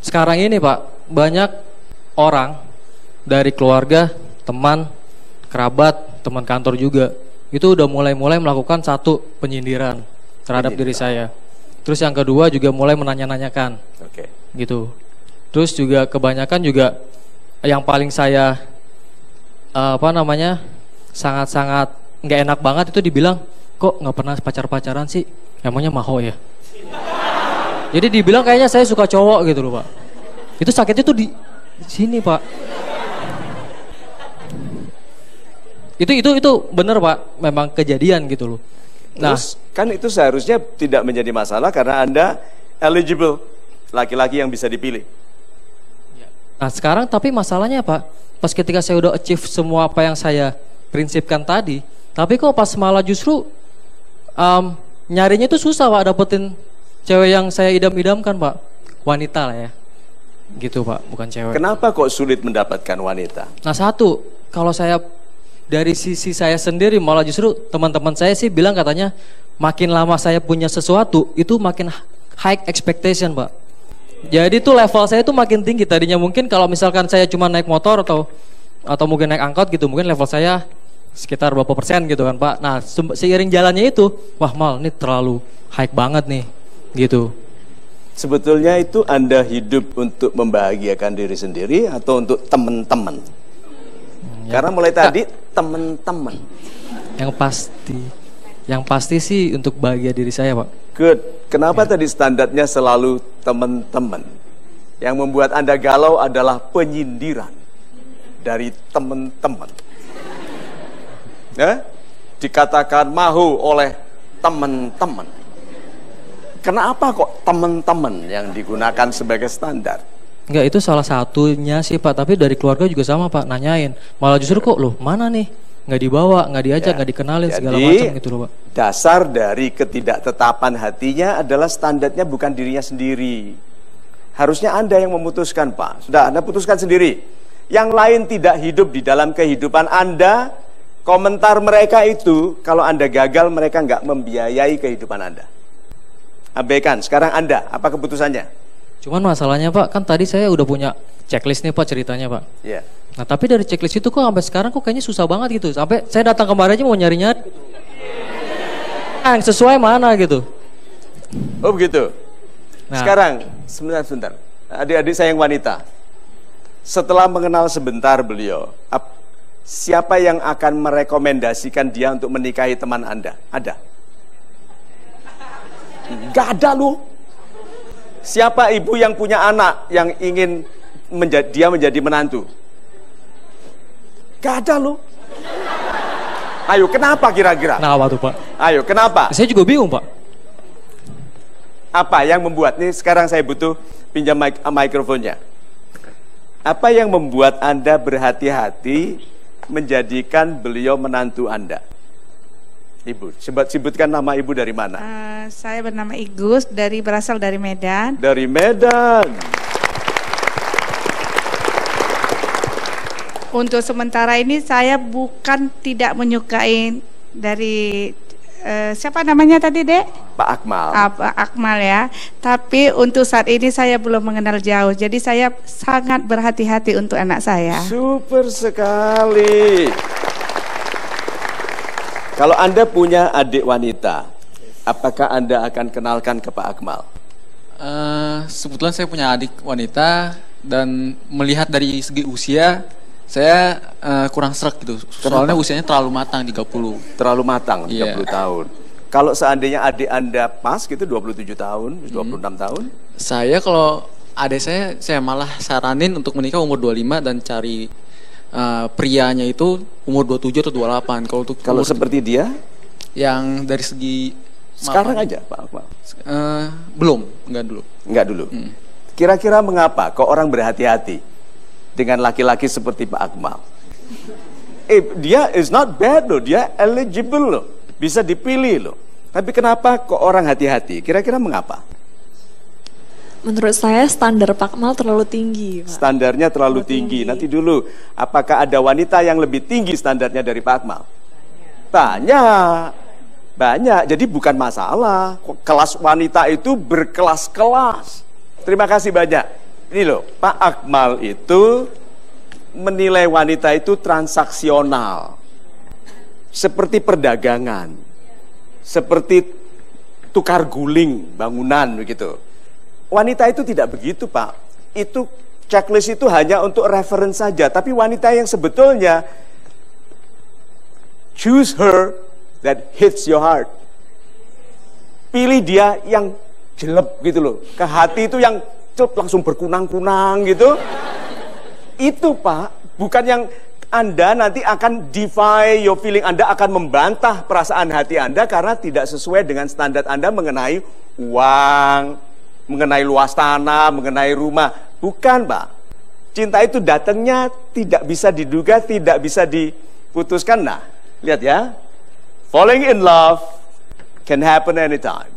sekarang ini Pak, banyak orang dari keluarga, teman, kerabat, teman kantor juga, itu udah mulai melakukan satu penyindiran terhadap diri saya. Terus yang kedua juga mulai menanya-nanyakan, gitu. Terus juga kebanyakan juga yang paling saya sangat-sangat nggak enak banget itu dibilang, kok nggak pernah pacaran sih? Emangnya maho ya? Jadi dibilang kayaknya saya suka cowok gitu loh Pak. Itu sakitnya tuh di sini Pak. Itu bener Pak, memang kejadian gitu loh. Nah, terus kan itu seharusnya tidak menjadi masalah karena Anda eligible, laki-laki yang bisa dipilih. Nah sekarang tapi masalahnya Pak, pas ketika saya udah achieve semua apa yang saya prinsipkan tadi, tapi kok pas malah justru nyarinya itu susah Pak, dapetin cewek yang saya idam-idamkan Pak, wanita lah ya, gitu Pak, bukan cewek. Kenapa kok sulit mendapatkan wanita? Nah satu, kalau saya dari sisi saya sendiri malah justru teman-teman saya sih bilang katanya makin lama saya punya sesuatu itu makin high expectation Pak. Jadi tuh level saya tuh makin tinggi. Tadinya mungkin kalau misalkan saya cuma naik motor atau mungkin naik angkot gitu, mungkin level saya sekitar berapa persen gitu kan Pak. Nah seiring jalannya itu, wah Mal ini terlalu high banget nih gitu. Sebetulnya itu Anda hidup untuk membahagiakan diri sendiri atau untuk teman-teman? Karena mulai tadi teman-teman. Yang pasti sih untuk bahagia diri saya Pak. Good. Kenapa tadi standarnya selalu teman-teman? Yang membuat Anda galau adalah penyindiran dari teman-teman. Ya? Dikatakan mahu oleh teman-teman. Kenapa kok teman-teman yang digunakan sebagai standar? Enggak, itu salah satunya sih Pak, tapi dari keluarga juga sama Pak, nanyain. Malah justru kok loh, mana nih? Nggak dibawa, nggak diajak, nggak dikenalin, segala macam gitu loh Pak. Dasar dari ketidaktetapan hatinya adalah standarnya bukan dirinya sendiri. Harusnya Anda yang memutuskan Pak. Sudah, Anda putuskan sendiri. Yang lain tidak hidup di dalam kehidupan Anda. Komentar mereka itu, kalau Anda gagal, mereka nggak membiayai kehidupan Anda. Abaikan, sekarang Anda, apa keputusannya? Cuman masalahnya Pak, kan tadi saya udah punya checklist nih Pak ceritanya Pak. Iya. Nah tapi dari checklist itu kok sampai sekarang kok kayaknya susah banget gitu. Sampai saya datang kemarin aja mau nyari-nyari gitu. Yang sesuai mana gitu. Oh begitu. Nah. Sekarang, sebentar. Adik-adik saya yang wanita. Setelah mengenal sebentar beliau, siapa yang akan merekomendasikan dia untuk menikahi teman Anda? Ada? Gak ada loh. Siapa ibu yang punya anak yang ingin dia menjadi menantu? Gak ada loh. Ayo, kenapa kira-kira? Kenapa tuh Pak? Ayo, kenapa? Saya juga bingung Pak. Apa yang membuat, nih sekarang saya butuh pinjam mikrofonnya. Apa yang membuat Anda berhati-hati menjadikan beliau menantu Anda? Ibu, sebutkan nama ibu dari mana? Saya bernama Igus, berasal dari Medan. Dari Medan. Untuk sementara ini saya bukan tidak menyukai dari siapa namanya tadi, Dek? Pak Akmal. Pak Akmal ya. Tapi untuk saat ini saya belum mengenal jauh. Jadi saya sangat berhati-hati untuk anak saya. Super sekali. Kalau Anda punya adik wanita, apakah Anda akan kenalkan ke Pak Akmal? Sebetulnya saya punya adik wanita dan melihat dari segi usia saya kurang srek gitu. Soalnya usianya terlalu matang 30. Terlalu matang 30 tahun. Kalau seandainya adik Anda pas gitu 27 tahun, 26 tahun? Saya kalau adik saya malah saranin untuk menikah umur 25 dan cari prianya itu umur 27 atau 28. Kalau seperti dia? Yang dari segi sekarang aja Pak Akmal? Enggak dulu. Kira-kira mengapa kok orang berhati-hati dengan laki-laki seperti Pak Akmal? Dia is not bad loh, dia eligible loh, bisa dipilih loh. Tapi kenapa kok orang hati-hati? Kira-kira mengapa? Menurut saya standar Pak Akmal terlalu tinggi, Pak. Standarnya terlalu tinggi. Nanti dulu, apakah ada wanita yang lebih tinggi standarnya dari Pak Akmal? Banyak. Jadi bukan masalah. Kelas wanita itu berkelas-kelas. Terima kasih banyak. Ini loh, Pak Akmal itu menilai wanita itu transaksional. Seperti perdagangan. Seperti tukar guling bangunan begitu. Wanita itu tidak begitu, Pak. Itu checklist itu hanya untuk reference saja. Tapi wanita yang sebetulnya choose her that hits your heart. Pilih dia yang jelek gitu loh. Ke hati itu yang langsung berkunang-kunang gitu. Itu, Pak, bukan yang Anda nanti akan defy your feeling. Anda akan membantah perasaan hati Anda karena tidak sesuai dengan standar Anda mengenai uang, mengenai luas tanah, mengenai rumah. Bukan, Pak. Cinta itu datangnya tidak bisa diduga, tidak bisa diputuskan. Nah, lihat ya. Falling in love can happen anytime.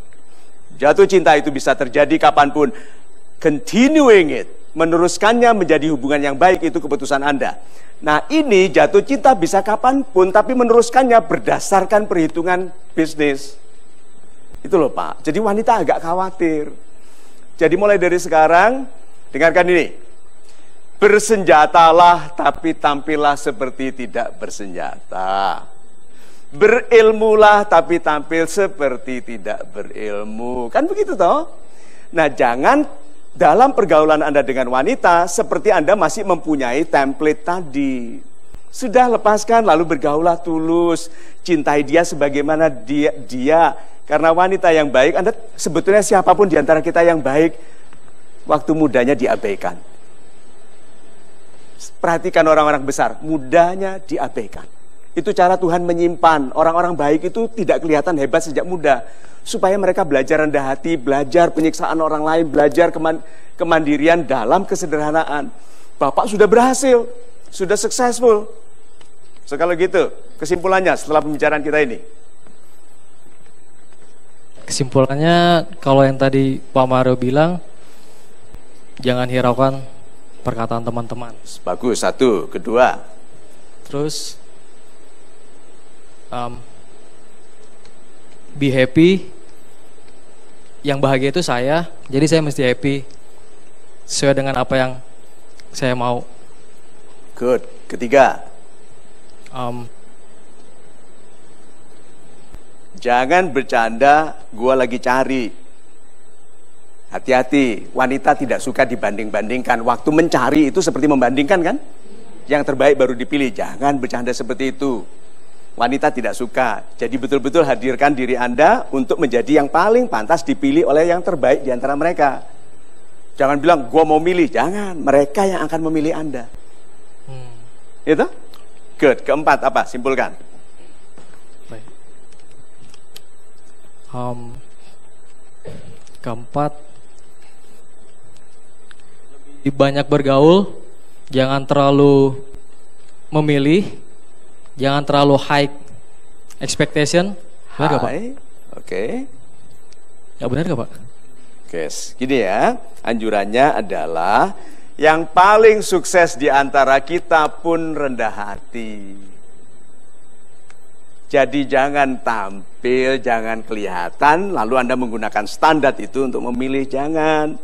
Jatuh cinta itu bisa terjadi kapanpun. Continuing it, meneruskannya menjadi hubungan yang baik, itu keputusan Anda. Nah, ini jatuh cinta bisa kapanpun, tapi meneruskannya berdasarkan perhitungan bisnis. Itu loh, Pak. Jadi wanita agak khawatir. Jadi mulai dari sekarang, dengarkan ini. Bersenjatalah tapi tampillah seperti tidak bersenjata. Berilmulah tapi tampil seperti tidak berilmu. Kan begitu toh? Nah, jangan dalam pergaulan Anda dengan wanita seperti Anda masih mempunyai template tadi. Sudah, lepaskan lalu bergaulah tulus. Cintai dia sebagaimana dia. Karena wanita yang baik, Anda sebetulnya siapapun di antara kita yang baik, waktu mudanya diabaikan. Perhatikan orang-orang besar, mudanya diabaikan. Itu cara Tuhan menyimpan. Orang-orang baik itu tidak kelihatan hebat sejak muda. Supaya mereka belajar rendah hati, belajar penyiksaan orang lain, belajar kemandirian dalam kesederhanaan. Bapak sudah berhasil, sudah successful. So kalau gitu, kesimpulannya setelah pembicaraan kita ini. Kesimpulannya, kalau yang tadi Pak Mario bilang, jangan hiraukan perkataan teman-teman. Bagus, satu. Kedua, terus be happy. Yang bahagia itu saya, jadi saya mesti happy sesuai dengan apa yang saya mau. Good. Ketiga, jangan bercanda, gua lagi cari. Hati-hati, wanita tidak suka dibanding-bandingkan. Waktu mencari itu seperti membandingkan kan? Yang terbaik baru dipilih. Jangan bercanda seperti itu. Wanita tidak suka. Jadi betul-betul hadirkan diri Anda untuk menjadi yang paling pantas dipilih oleh yang terbaik di antara mereka. Jangan bilang, gua mau milih. Jangan, mereka yang akan memilih Anda. Itu? Good. Keempat apa? Simpulkan. Keempat, lebih banyak bergaul, jangan terlalu memilih, jangan terlalu high expectation. Benar gak Pak? Oke. Ya benar gak Pak? Oke, gini ya, anjurannya adalah yang paling sukses di antara kita pun rendah hati. Jadi jangan tampil, jangan kelihatan, lalu Anda menggunakan standar itu untuk memilih, jangan.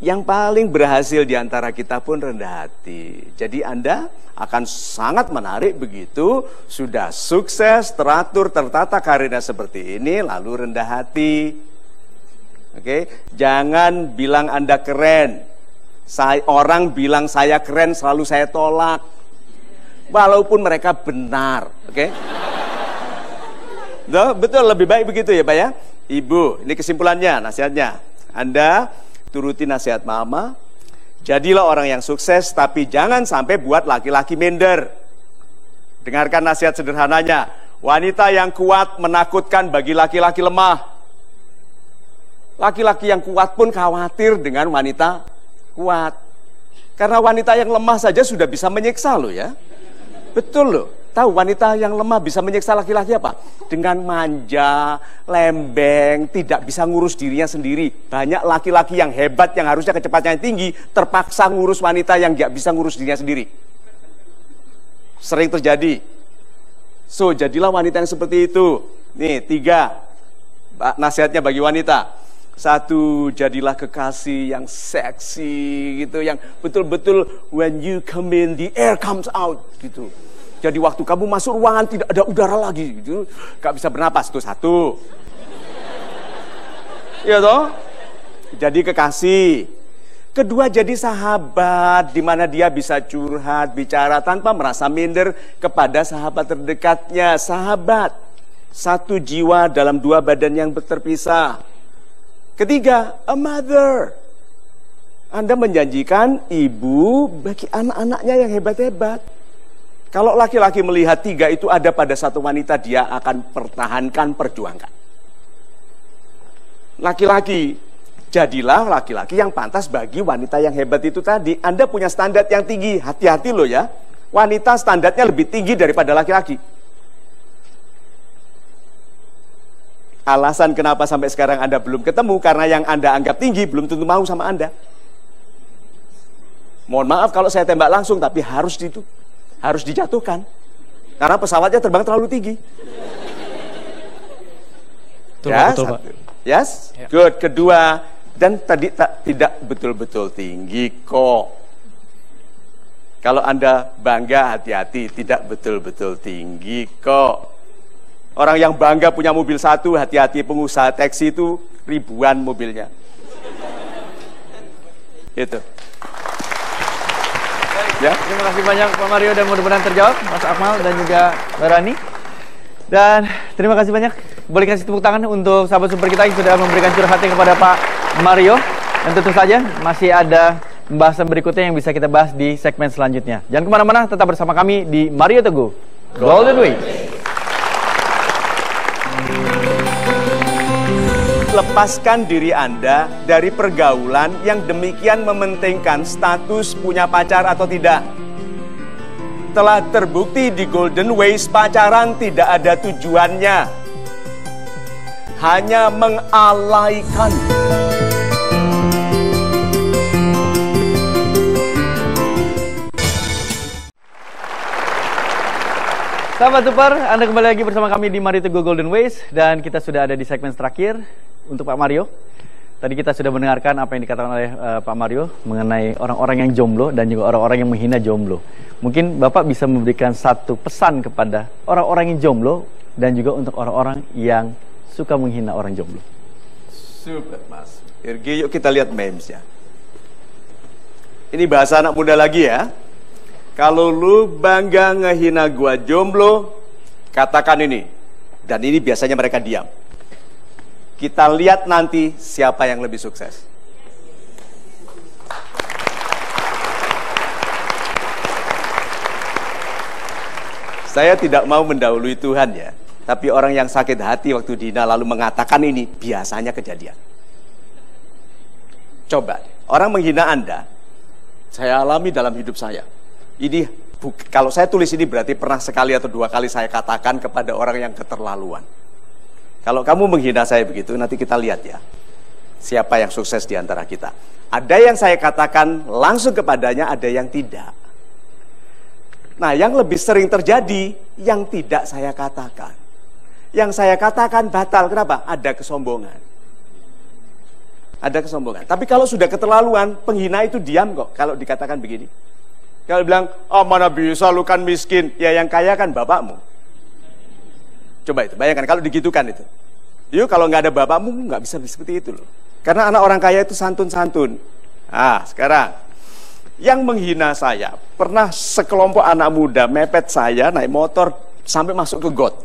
Yang paling berhasil di antara kita pun rendah hati. Jadi Anda akan sangat menarik begitu, sudah sukses, teratur, tertata karirnya seperti ini, lalu rendah hati. Oke, jangan bilang Anda keren. Orang bilang saya keren, selalu saya tolak. Walaupun mereka benar, oke? Betul, lebih baik begitu ya Pak ya. Ibu, ini kesimpulannya, nasihatnya. Anda turuti nasihat mama, jadilah orang yang sukses, tapi jangan sampai buat laki-laki minder. Dengarkan nasihat sederhananya, wanita yang kuat menakutkan bagi laki-laki lemah. Laki-laki yang kuat pun khawatir dengan wanita kuat. Karena wanita yang lemah saja sudah bisa menyiksa loh ya. Betul loh. Tahu wanita yang lemah bisa menyiksa laki-laki apa? Dengan manja, lembeng, tidak bisa ngurus dirinya sendiri. Banyak laki-laki yang hebat yang harusnya kecepatannya tinggi, terpaksa ngurus wanita yang gak bisa ngurus dirinya sendiri. Sering terjadi. So, jadilah wanita yang seperti itu. Nih, 3 nasihatnya bagi wanita. 1, jadilah kekasih yang seksi gitu, yang betul-betul when you come in the air comes out gitu. Jadi waktu kamu masuk ruangan tidak ada udara lagi gitu, gak bisa bernapas. Itu 1. Iya toh? Jadi kekasih. 2, jadi sahabat, di mana dia bisa curhat, bicara tanpa merasa minder kepada sahabat terdekatnya. Sahabat, 1 jiwa dalam 2 badan yang terpisah. 3, a mother. Anda menjanjikan ibu bagi anak-anaknya yang hebat-hebat. Kalau laki-laki melihat 3 itu ada pada satu wanita, dia akan pertahankan, perjuangkan. Laki-laki, jadilah laki-laki yang pantas bagi wanita yang hebat itu tadi. Anda punya standar yang tinggi, hati-hati loh ya. Wanita standarnya lebih tinggi daripada laki-laki. Alasan kenapa sampai sekarang Anda belum ketemu, karena yang Anda anggap tinggi belum tentu mau sama Anda. Mohon maaf kalau saya tembak langsung, tapi harus dijatuhkan. Karena pesawatnya terbang terlalu tinggi. Betul, ya, betul, Pak. Yes, ya. Good. 2, dan tadi tidak betul-betul tinggi kok. Kalau Anda bangga, hati-hati, tidak betul-betul tinggi kok. Orang yang bangga punya mobil 1, hati-hati, pengusaha taksi itu ribuan mobilnya. Itu. Ya, terima kasih banyak Pak Mario, dan mudah-mudahan terjawab Mas Akmal dan juga Mbak Rani. Dan terima kasih banyak. Boleh kasih tepuk tangan untuk sahabat super kita yang sudah memberikan curhatnya kepada Pak Mario. Dan tentu saja masih ada pembahasan berikutnya yang bisa kita bahas di segmen selanjutnya. Jangan kemana-mana, tetap bersama kami di Mario Teguh Golden Way. Lepaskan diri Anda dari pergaulan yang demikian mementingkan status punya pacar atau tidak. Telah terbukti di Golden Ways, pacaran tidak ada tujuannya, hanya mengalaikan. Sahabat Super, Anda kembali lagi bersama kami di Mario Teguh Golden Ways, dan kita sudah ada di segmen terakhir untuk Pak Mario. Tadi kita sudah mendengarkan apa yang dikatakan oleh Pak Mario mengenai orang-orang yang jomblo dan juga orang-orang yang menghina jomblo. Mungkin Bapak bisa memberikan satu pesan kepada orang-orang yang jomblo dan juga untuk orang-orang yang suka menghina orang jomblo. Super, Mas. Irgi, yuk kita lihat memesnya. Ini bahasa anak muda lagi ya. Kalau lu bangga ngehina gua jomblo, katakan ini. Dan ini biasanya mereka diam. Kita lihat nanti siapa yang lebih sukses. Saya tidak mau mendahului Tuhan ya. Tapi orang yang sakit hati waktu dihina lalu mengatakan ini, biasanya kejadian. Coba, orang menghina Anda, saya alami dalam hidup saya. Ini Kalau saya tulis ini berarti pernah sekali atau dua kali saya katakan kepada orang yang keterlaluan. Kalau kamu menghina saya begitu, nanti kita lihat ya, siapa yang sukses di antara kita. Ada yang saya katakan langsung kepadanya, ada yang tidak. Nah, yang lebih sering terjadi, yang tidak saya katakan. Yang saya katakan batal, kenapa? Ada kesombongan. Ada kesombongan. Tapi kalau sudah keterlaluan, penghina itu diam kok kalau dikatakan begini. Kalau bilang, oh mana bisa lu kan miskin. Ya yang kaya kan bapakmu. Coba itu, bayangkan kalau digitukan itu. Yuk kalau nggak ada bapakmu, nggak bisa seperti itu loh. Karena anak orang kaya itu santun-santun. Ah, sekarang yang menghina saya, pernah sekelompok anak muda mepet saya naik motor sampai masuk ke got.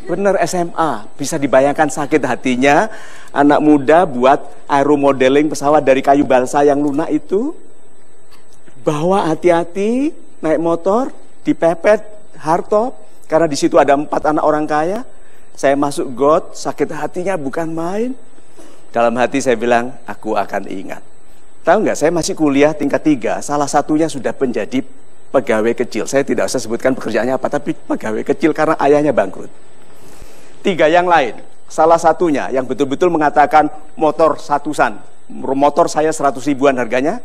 Bener SMA, bisa dibayangkan sakit hatinya anak muda buat aeromodeling pesawat dari kayu balsa yang lunak itu. Bawa hati-hati naik motor, dipepet hardtop karena di situ ada 4 anak orang kaya. Saya masuk got, sakit hatinya bukan main. Dalam hati saya bilang, aku akan ingat. Tahu nggak, saya masih kuliah tingkat 3, salah satunya sudah menjadi pegawai kecil. Saya tidak usah sebutkan pekerjaannya apa, tapi pegawai kecil karena ayahnya bangkrut. 3 yang lain, salah satunya yang betul-betul mengatakan motor satusan, motor saya 100 ribuan harganya.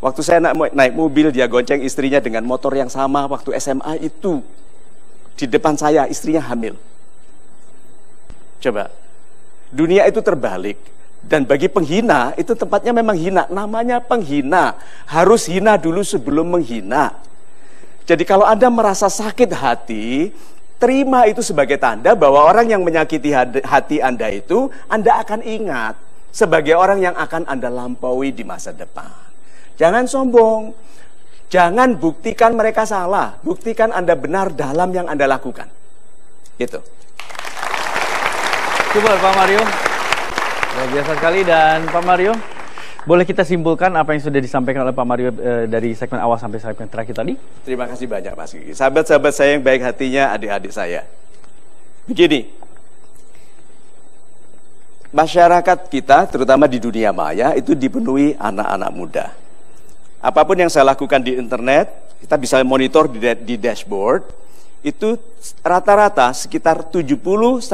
Waktu saya naik mobil, dia gonceng istrinya dengan motor yang sama waktu SMA itu. Di depan saya, istrinya hamil. Coba, dunia itu terbalik. Dan bagi penghina, itu tempatnya memang hina. Namanya penghina. Harus hina dulu sebelum menghina. Jadi kalau Anda merasa sakit hati, terima itu sebagai tanda bahwa orang yang menyakiti hati Anda itu, Anda akan ingat sebagai orang yang akan Anda lampaui di masa depan. Jangan sombong. Jangan buktikan mereka salah. Buktikan Anda benar dalam yang Anda lakukan. Gitu. Coba Pak Mario. Luar biasa sekali. Dan Pak Mario, boleh kita simpulkan apa yang sudah disampaikan oleh Pak Mario dari segmen awal sampai segmen terakhir tadi? Terima kasih banyak Mas Gigi. Sahabat-sahabat saya yang baik hatinya, adik-adik saya. Begini, masyarakat kita, terutama di dunia maya, itu dipenuhi anak-anak muda. Apapun yang saya lakukan di internet, kita bisa monitor di dashboard, itu rata-rata sekitar 70-74%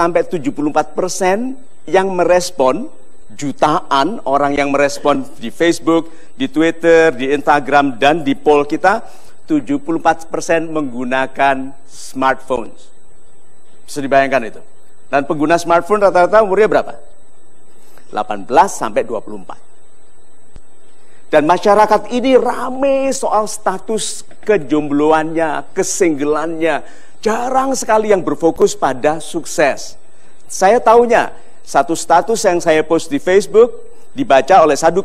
yang merespon, jutaan orang yang merespon di Facebook, di Twitter, di Instagram, dan di poll kita, 74% menggunakan smartphone. Bisa dibayangkan itu. Dan pengguna smartphone rata-rata umurnya berapa? 18-24. Dan masyarakat ini rame soal status kejombloannya, kesinggelannya. Jarang sekali yang berfokus pada sukses. Saya tahunya, satu status yang saya post di Facebook dibaca oleh 1,3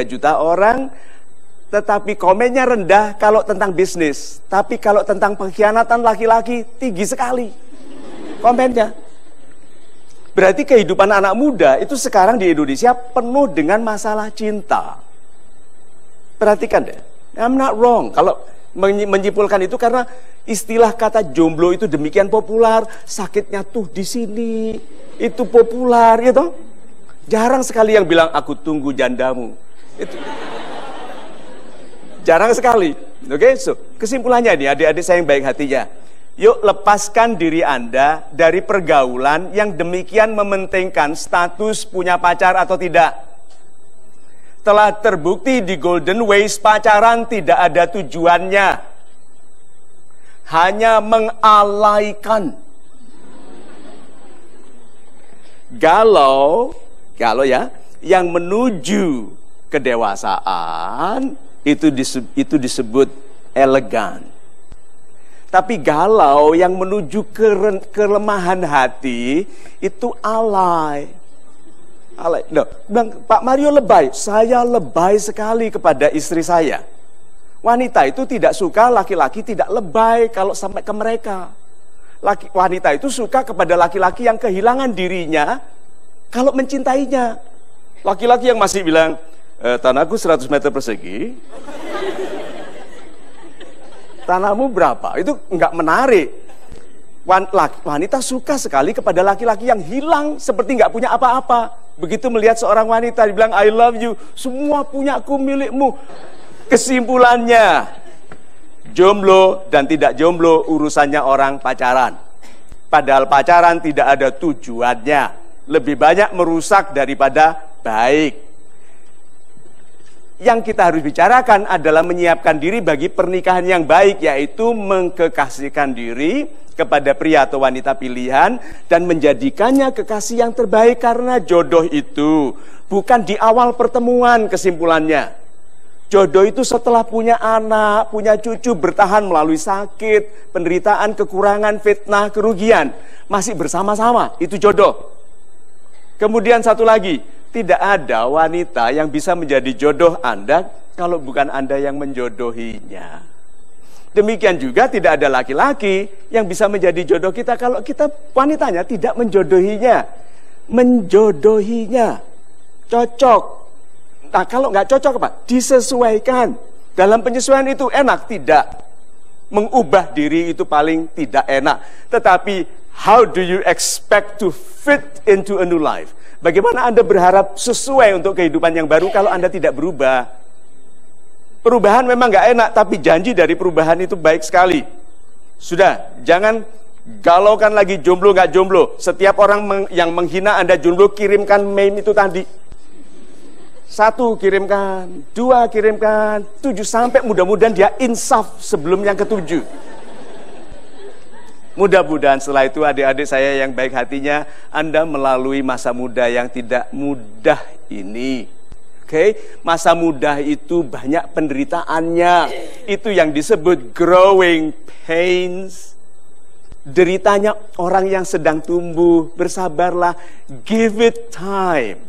juta orang, tetapi komennya rendah kalau tentang bisnis. Tapi kalau tentang pengkhianatan laki-laki, tinggi sekali komennya. Berarti kehidupan anak muda itu sekarang di Indonesia penuh dengan masalah cinta. Perhatikan deh, I'm not wrong kalau menyimpulkan itu karena istilah kata jomblo itu demikian populer, sakitnya tuh di sini, itu populer, gitu. Jarang sekali yang bilang aku tunggu jandamu. Itu jarang sekali. Oke, so kesimpulannya nih, adik-adik saya yang baik hatinya. Yuk lepaskan diri Anda dari pergaulan yang demikian mementingkan status punya pacar atau tidak. Telah terbukti di Golden Ways pacaran tidak ada tujuannya. Hanya mengalaikan. Galau ya, yang menuju kedewasaan itu disebut elegan. Tapi galau yang menuju kelemahan hati itu alay. No, bilang, Pak Mario lebay. Saya lebay sekali kepada istri saya. Wanita itu tidak suka laki-laki tidak lebay kalau sampai ke mereka. Wanita itu suka kepada laki-laki yang kehilangan dirinya kalau mencintainya. Laki-laki yang masih bilang, tanahku 100 meter persegi. Tanahmu berapa? Itu enggak menarik. Wanita suka sekali kepada laki-laki yang hilang seperti enggak punya apa-apa. Begitu melihat seorang wanita dibilang I love you, semua punyaku milikmu. Kesimpulannya, Jomblo dan tidak jomblo urusannya orang pacaran. Padahal pacaran tidak ada tujuannya. Lebih banyak merusak daripada baik. Yang kita harus bicarakan adalah menyiapkan diri bagi pernikahan yang baik, yaitu mengkekasihkan diri kepada pria atau wanita pilihan dan menjadikannya kekasih yang terbaik, karena jodoh itu bukan di awal pertemuan kesimpulannya. Jodoh itu setelah punya anak, punya cucu, bertahan melalui sakit, penderitaan, kekurangan, fitnah, kerugian. Masih bersama-sama, itu jodoh. Kemudian satu lagi, tidak ada wanita yang bisa menjadi jodoh Anda kalau bukan Anda yang menjodohinya. Demikian juga tidak ada laki-laki yang bisa menjadi jodoh kita kalau kita wanitanya tidak menjodohinya. Menjodohinya. Cocok. Nah, kalau nggak cocok apa? Disesuaikan. Dalam penyesuaian itu enak? Tidak. Mengubah diri itu paling tidak enak. Tetapi, how do you expect to fit into a new life? Bagaimana Anda berharap sesuai untuk kehidupan yang baru kalau Anda tidak berubah? Perubahan memang nggak enak, tapi janji dari perubahan itu baik sekali. Sudah, jangan galaukan lagi jomblo nggak jomblo. Setiap orang yang menghina Anda jomblo, kirimkan meme itu tadi. 1 kirimkan, 2 kirimkan, 7 sampai mudah-mudahan dia insaf sebelum yang ke-7. Mudah-mudahan setelah itu adik-adik saya yang baik hatinya, Anda melalui masa muda yang tidak mudah ini. Oke, masa muda itu banyak penderitaannya. Itu yang disebut growing pains. Deritanya orang yang sedang tumbuh. Bersabarlah, give it time.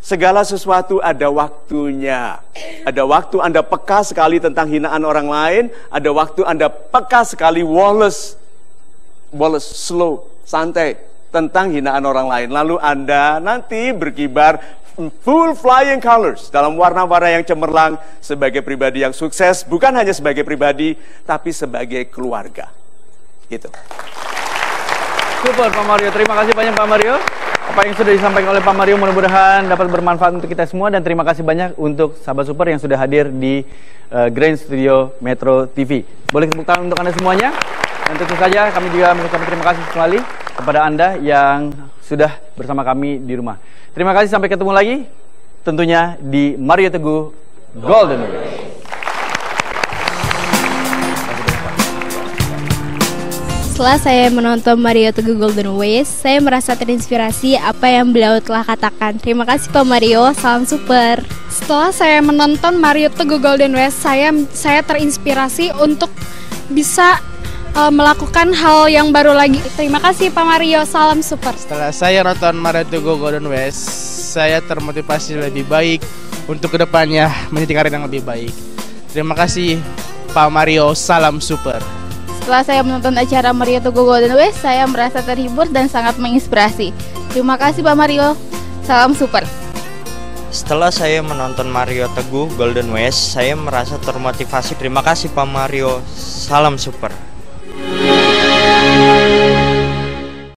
Segala sesuatu ada waktunya. Ada waktu Anda peka sekali tentang hinaan orang lain. Ada waktu Anda peka sekali Wallace, slow, santai tentang hinaan orang lain. Lalu Anda nanti berkibar full flying colors dalam warna-warna yang cemerlang sebagai pribadi yang sukses. Bukan hanya sebagai pribadi, tapi sebagai keluarga. Gitu. Super Pak Mario, terima kasih banyak Pak Mario. Apa yang sudah disampaikan oleh Pak Mario mudah-mudahan dapat bermanfaat untuk kita semua. Dan terima kasih banyak untuk sahabat super yang sudah hadir di Grand Studio Metro TV. Boleh tepuk tangan untuk Anda semuanya. Dan tentu saja kami juga mengucapkan terima kasih sekali kepada Anda yang sudah bersama kami di rumah. Terima kasih, sampai ketemu lagi tentunya di Mario Teguh Golden Way. Setelah saya menonton Mario Teguh Golden Ways, saya merasa terinspirasi apa yang beliau telah katakan. Terima kasih Pak Mario, salam super. Setelah saya menonton Mario Teguh Golden Ways, saya terinspirasi untuk bisa melakukan hal yang baru lagi. Terima kasih Pak Mario, salam super. Setelah saya nonton Mario Teguh Golden Ways, saya termotivasi lebih baik untuk kedepannya menjadi karir yang lebih baik. Terima kasih Pak Mario, salam super. Setelah saya menonton acara Mario Teguh Golden Ways, saya merasa terhibur dan sangat menginspirasi. Terima kasih Pak Mario, salam super. Setelah saya menonton Mario Teguh Golden Ways, saya merasa termotivasi. Terima kasih Pak Mario, salam super.